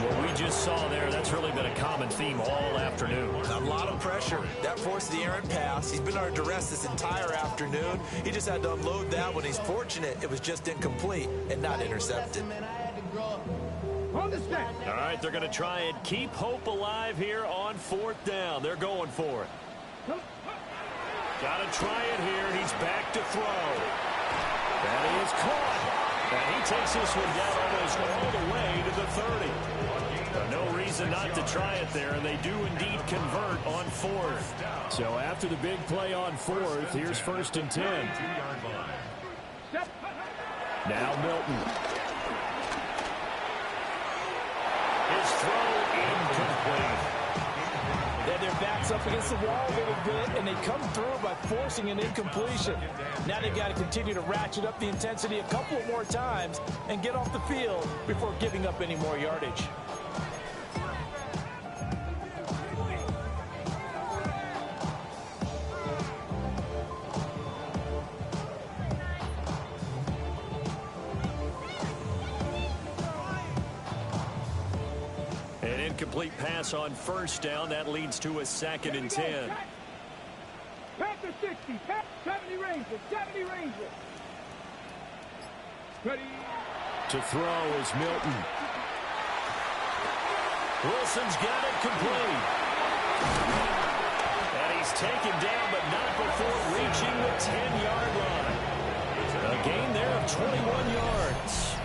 What we just saw there, that's really been a common theme all afternoon. A lot of pressure. That forced the errant pass. He's been under duress this entire afternoon. He just had to unload that one. He's fortunate it was just incomplete and not intercepted. All right, they're going to try and keep hope alive here on 4th down. They're going for it. Got to try it here. He's back to throw. That is caught. And he takes this one down almost all the way to the 30. No reason not to try it there, and they do indeed convert on 4th. So after the big play on 4th, here's 1st and 10. Now Milton. His throw incomplete. They had their backs up against the wall a little bit, and they come through by forcing an incompletion. Now they've got to continue to ratchet up the intensity a couple of more times and get off the field before giving up any more yardage. Complete pass on 1st down. That leads to a 2nd and 10. Panther 60, 70 Rangers, 70 Rangers. Ready. To throw is Milton. Wilson's got it complete. And he's taken down, but not before reaching the 10-yard line. A gain there of 21 yards.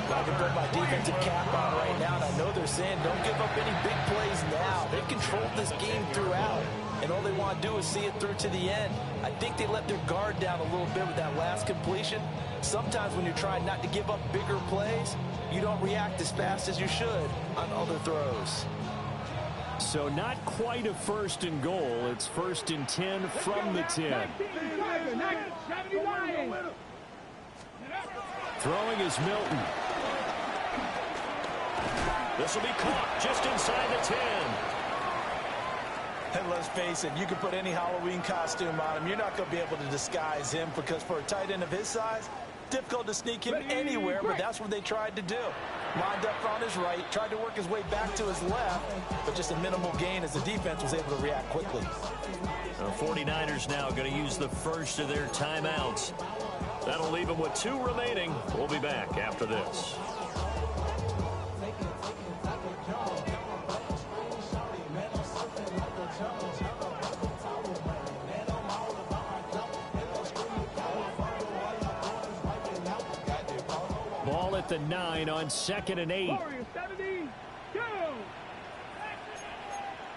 I can put my defensive cap on right now, and I know they're saying don't give up any big plays now. They've controlled this game throughout, and all they want to do is see it through to the end. I think they let their guard down a little bit with that last completion. Sometimes when you're trying not to give up bigger plays, you don't react as fast as you should on other throws. So not quite a 1st and goal. It's 1st and 10 from the 10. Throwing is Milton. This will be caught just inside the 10. And let's face it, you can put any Halloween costume on him. You're not going to be able to disguise him because for a tight end of his size, Difficult to sneak him anywhere, but that's what they tried to do. Lined up on his right, tried to work his way back to his left, but just a minimal gain as the defense was able to react quickly. The 49ers now going to use the first of their timeouts. That'll leave them with 2 remaining. We'll be back after this. Ball at the 9 on 2nd and 8. Warriors 70, go!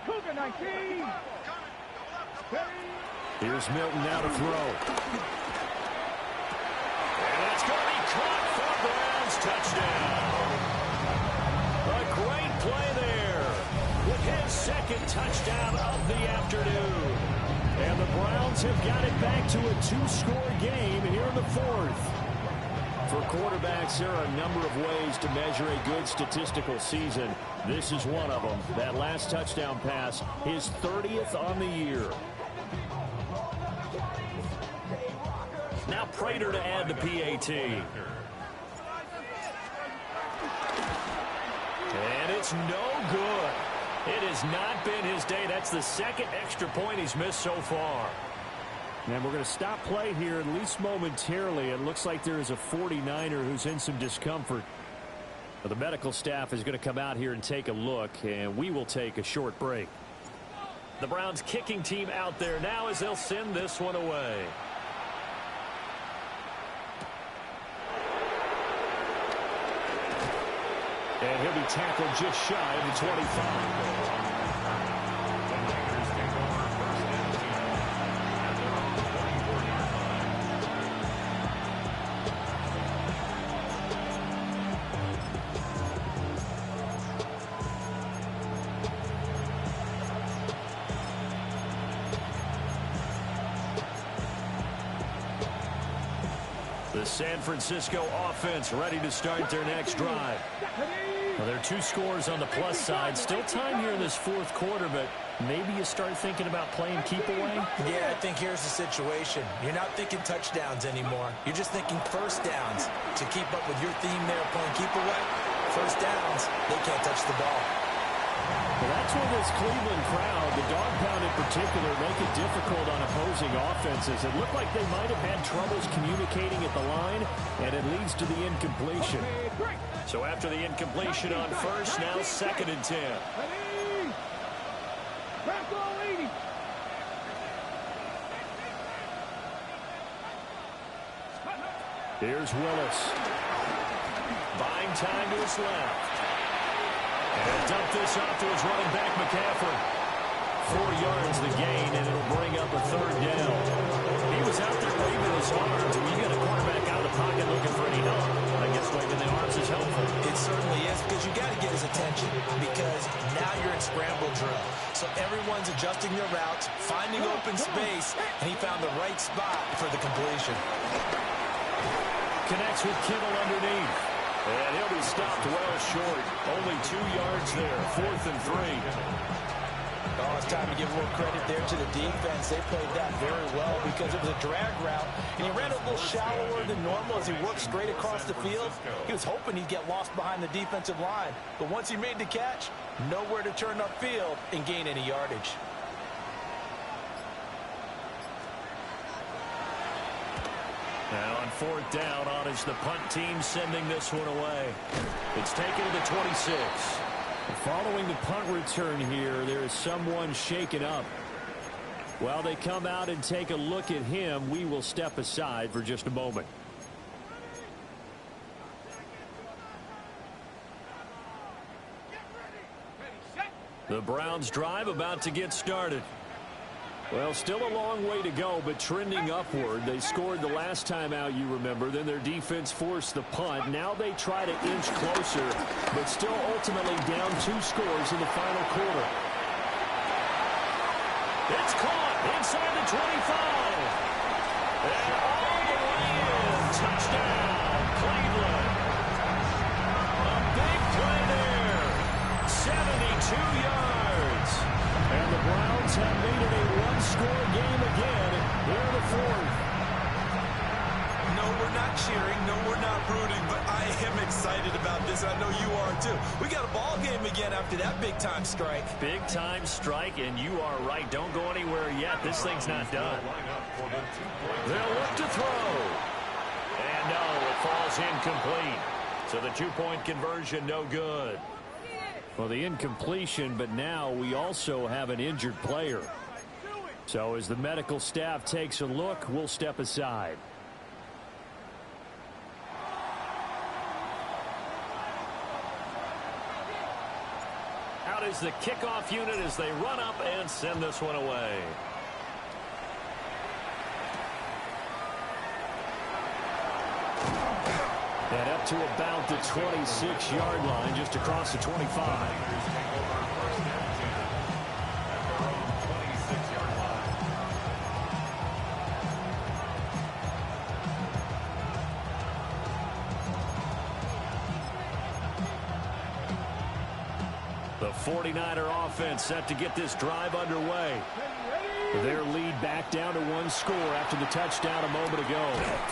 Cougar 19. Here's Milton now to throw. And it's going to be caught for Browns. Touchdown. A great play there with his 2nd touchdown of the afternoon. And the Browns have got it back to a 2-score game here in the 4th. For quarterbacks, there are a number of ways to measure a good statistical season. This is one of them. That last touchdown pass, his 30th on the year. Now Prater to add the PAT. And it's no good. It has not been his day. That's the 2nd extra point he's missed so far. And we're going to stop play here, at least momentarily. It looks like there is a 49er who's in some discomfort. But the medical staff is going to come out here and take a look, and we will take a short break. The Browns kicking team out there now as they'll send this one away. And he'll be tackled just shy of the 25. The San Francisco offense ready to start their next drive. Well, there are 2 scores on the plus side. Still time here in this 4th quarter, but maybe you start thinking about playing keep away? Yeah, I think here's the situation. You're not thinking touchdowns anymore. You're just thinking first downs. To keep up with your theme there, playing keep away, first downs, they can't touch the ball. Well, that's where this Cleveland crowd, the dog pound in particular, make it difficult on opposing offenses. It looked like they might have had troubles communicating at the line, and it leads to the incompletion. So after the incompletion on first, now 2nd and 10. Here's Willis. Buying time to his left. And dump this off to his running back, McCaffrey. 4 yards the gain, and it'll bring up a 3rd down. He was out there waving his arms. When you got a quarterback out of the pocket looking for any help, I guess waving the arms is helpful. It certainly is, because you got to get his attention, because now you're in scramble drill. So everyone's adjusting their routes, finding open space, and he found the right spot for the completion. Connects with Kittle underneath. And he'll be stopped well short. Only 2 yards there. 4th and 3. Oh, it's time to give a little credit there to the defense. They played that very well because it was a drag route, and he ran a little shallower than normal as he worked straight across the field. He was hoping he'd get lost behind the defensive line, but once he made the catch, nowhere to turn upfield and gain any yardage. Now on 4th down, on is the punt team sending this one away. It's taken to the 26. Following the punt return here, there is someone shaken up. While they come out and take a look at him, we will step aside for just a moment. The Browns drive about to get started. Well, still a long way to go, but trending upward. They scored the last time out, you remember. Then their defense forced the punt. Now they try to inch closer, but still ultimately down 2 scores in the final quarter. It's caught inside the 25. And all the way in. Touchdown, Cleveland. A big play there. 72 yards. And the Browns have made it a 1-score game again here in the 4th. No, we're not cheering. No, we're not rooting, but I am excited about this. I know you are, too. We got a ball game again after that big-time strike. Big-time strike, and you are right. Don't go anywhere yet. This thing's not done. They'll look to throw. And no, it falls incomplete. So the two-point conversion, no good. Well, the incompletion, but now we also have an injured player. So as the medical staff takes a look, we'll step aside. Out is the kickoff unit as they run up and send this one away. And up to about the 26-yard line, just across the 25. The 49er offense set to get this drive underway. Their lead back down to one score after the touchdown a moment ago.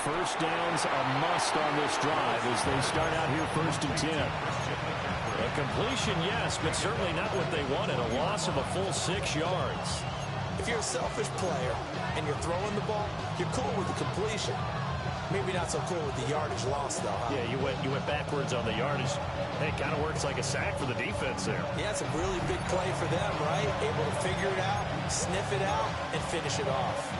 First down's a must on this drive as they start out here 1st and 10. A completion, yes, but certainly not what they wanted. A loss of a full 6 yards. If you're a selfish player and you're throwing the ball, you're cool with the completion. Maybe not so cool with the yardage loss, though, huh? Yeah, you went backwards on the yardage. Hey, it kind of works like a sack for the defense there. Yeah, it's a really big play for them, right? Able to figure it out, sniff it out, and finish it off.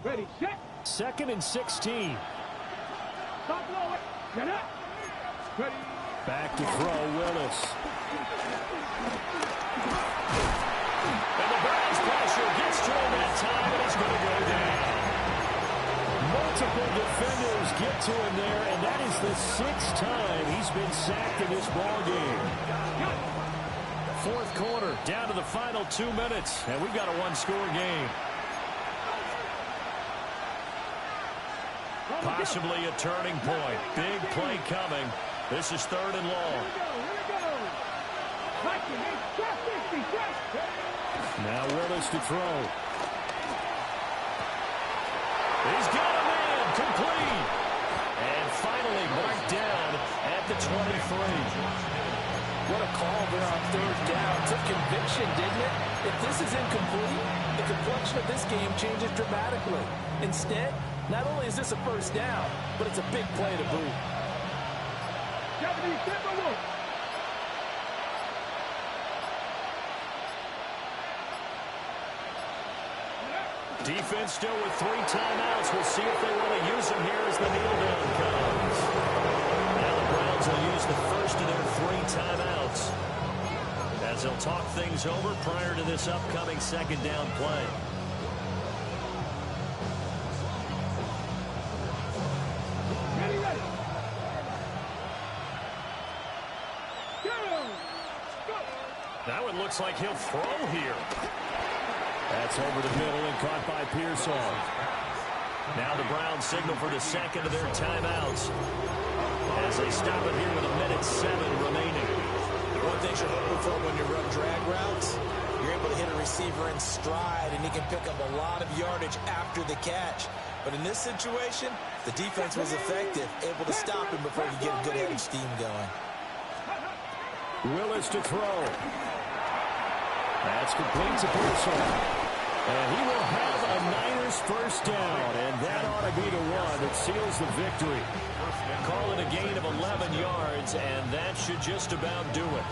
Ready, set. 2nd and 16. Stop low. Get up. Ready. Back to throw, Willis. And the Browns pressure gets to him that time, and he's going to go down. Multiple defenders get to him there, and that is the 6th time he's been sacked in this ball game. 4th quarter, down to the final 2 minutes, and we've got a one-score game. Possibly a turning point. Big play coming. This is 3rd and long. Now Willis to throw. He's got a man. Complete. And finally marked down at the 23. What a call there on 3rd down. Took conviction, didn't it? If this is incomplete, the complexion of this game changes dramatically. Instead, not only is this a 1st down, but it's a big play to boot. 70, Timberwolves. Defense still with 3 timeouts. We'll see if they want to use them here as the kneel down comes. Now the Browns will use the first of their 3 timeouts as they'll talk things over prior to this upcoming second down play. Ready, ready. Go. Now it looks like he'll throw here. That's over the middle and caught by Pearsall. Now the Browns signal for the second of their timeouts as they stop it here with 1:07 remaining. One thing you're hoping for when you run drag routes, you're able to hit a receiver in stride, and he can pick up a lot of yardage after the catch. But in this situation, the defense was effective, able to stop him before he get a good head of steam going. Willis to throw. That's complete to Pearsall. And he will have a Niners first down, and that ought to be the one that seals the victory. Call it a gain of 11 yards, and that should just about do it.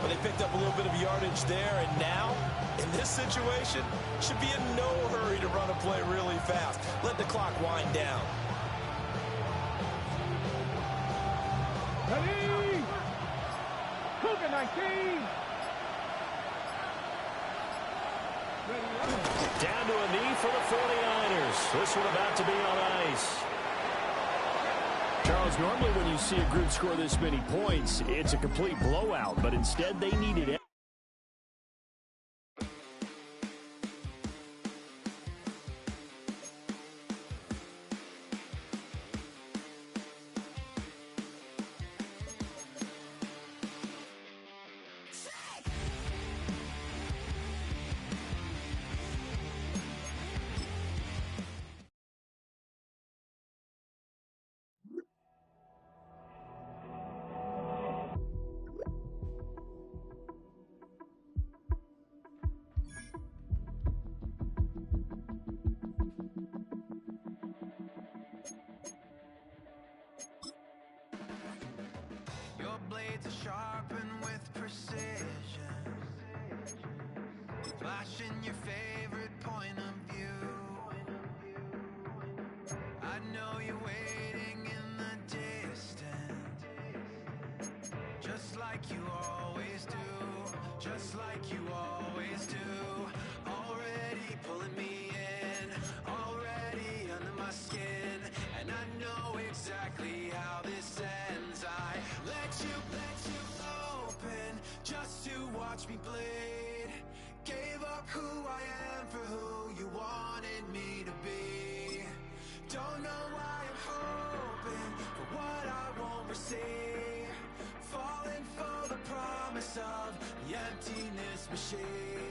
Well, they picked up a little bit of yardage there, and now, in this situation, should be in no hurry to run a play really fast. Let the clock wind down. Ready. Cougar 19. Down to a knee for the 49ers. This one about to be on ice. Charles, normally when you see a group score this many points, it's a complete blowout, but instead they needed it. blades are sharpened with precision, flashing your favorite point of view. I know you're waiting in the distance, just like you always do, just like you always do. Already pulling me in, already under my skin, and I know exactly how this ends. I let you open just to watch me bleed. Gave up who I am for who you wanted me to be. Don't know why I'm hoping for what I won't receive. Falling for the promise of the emptiness machine.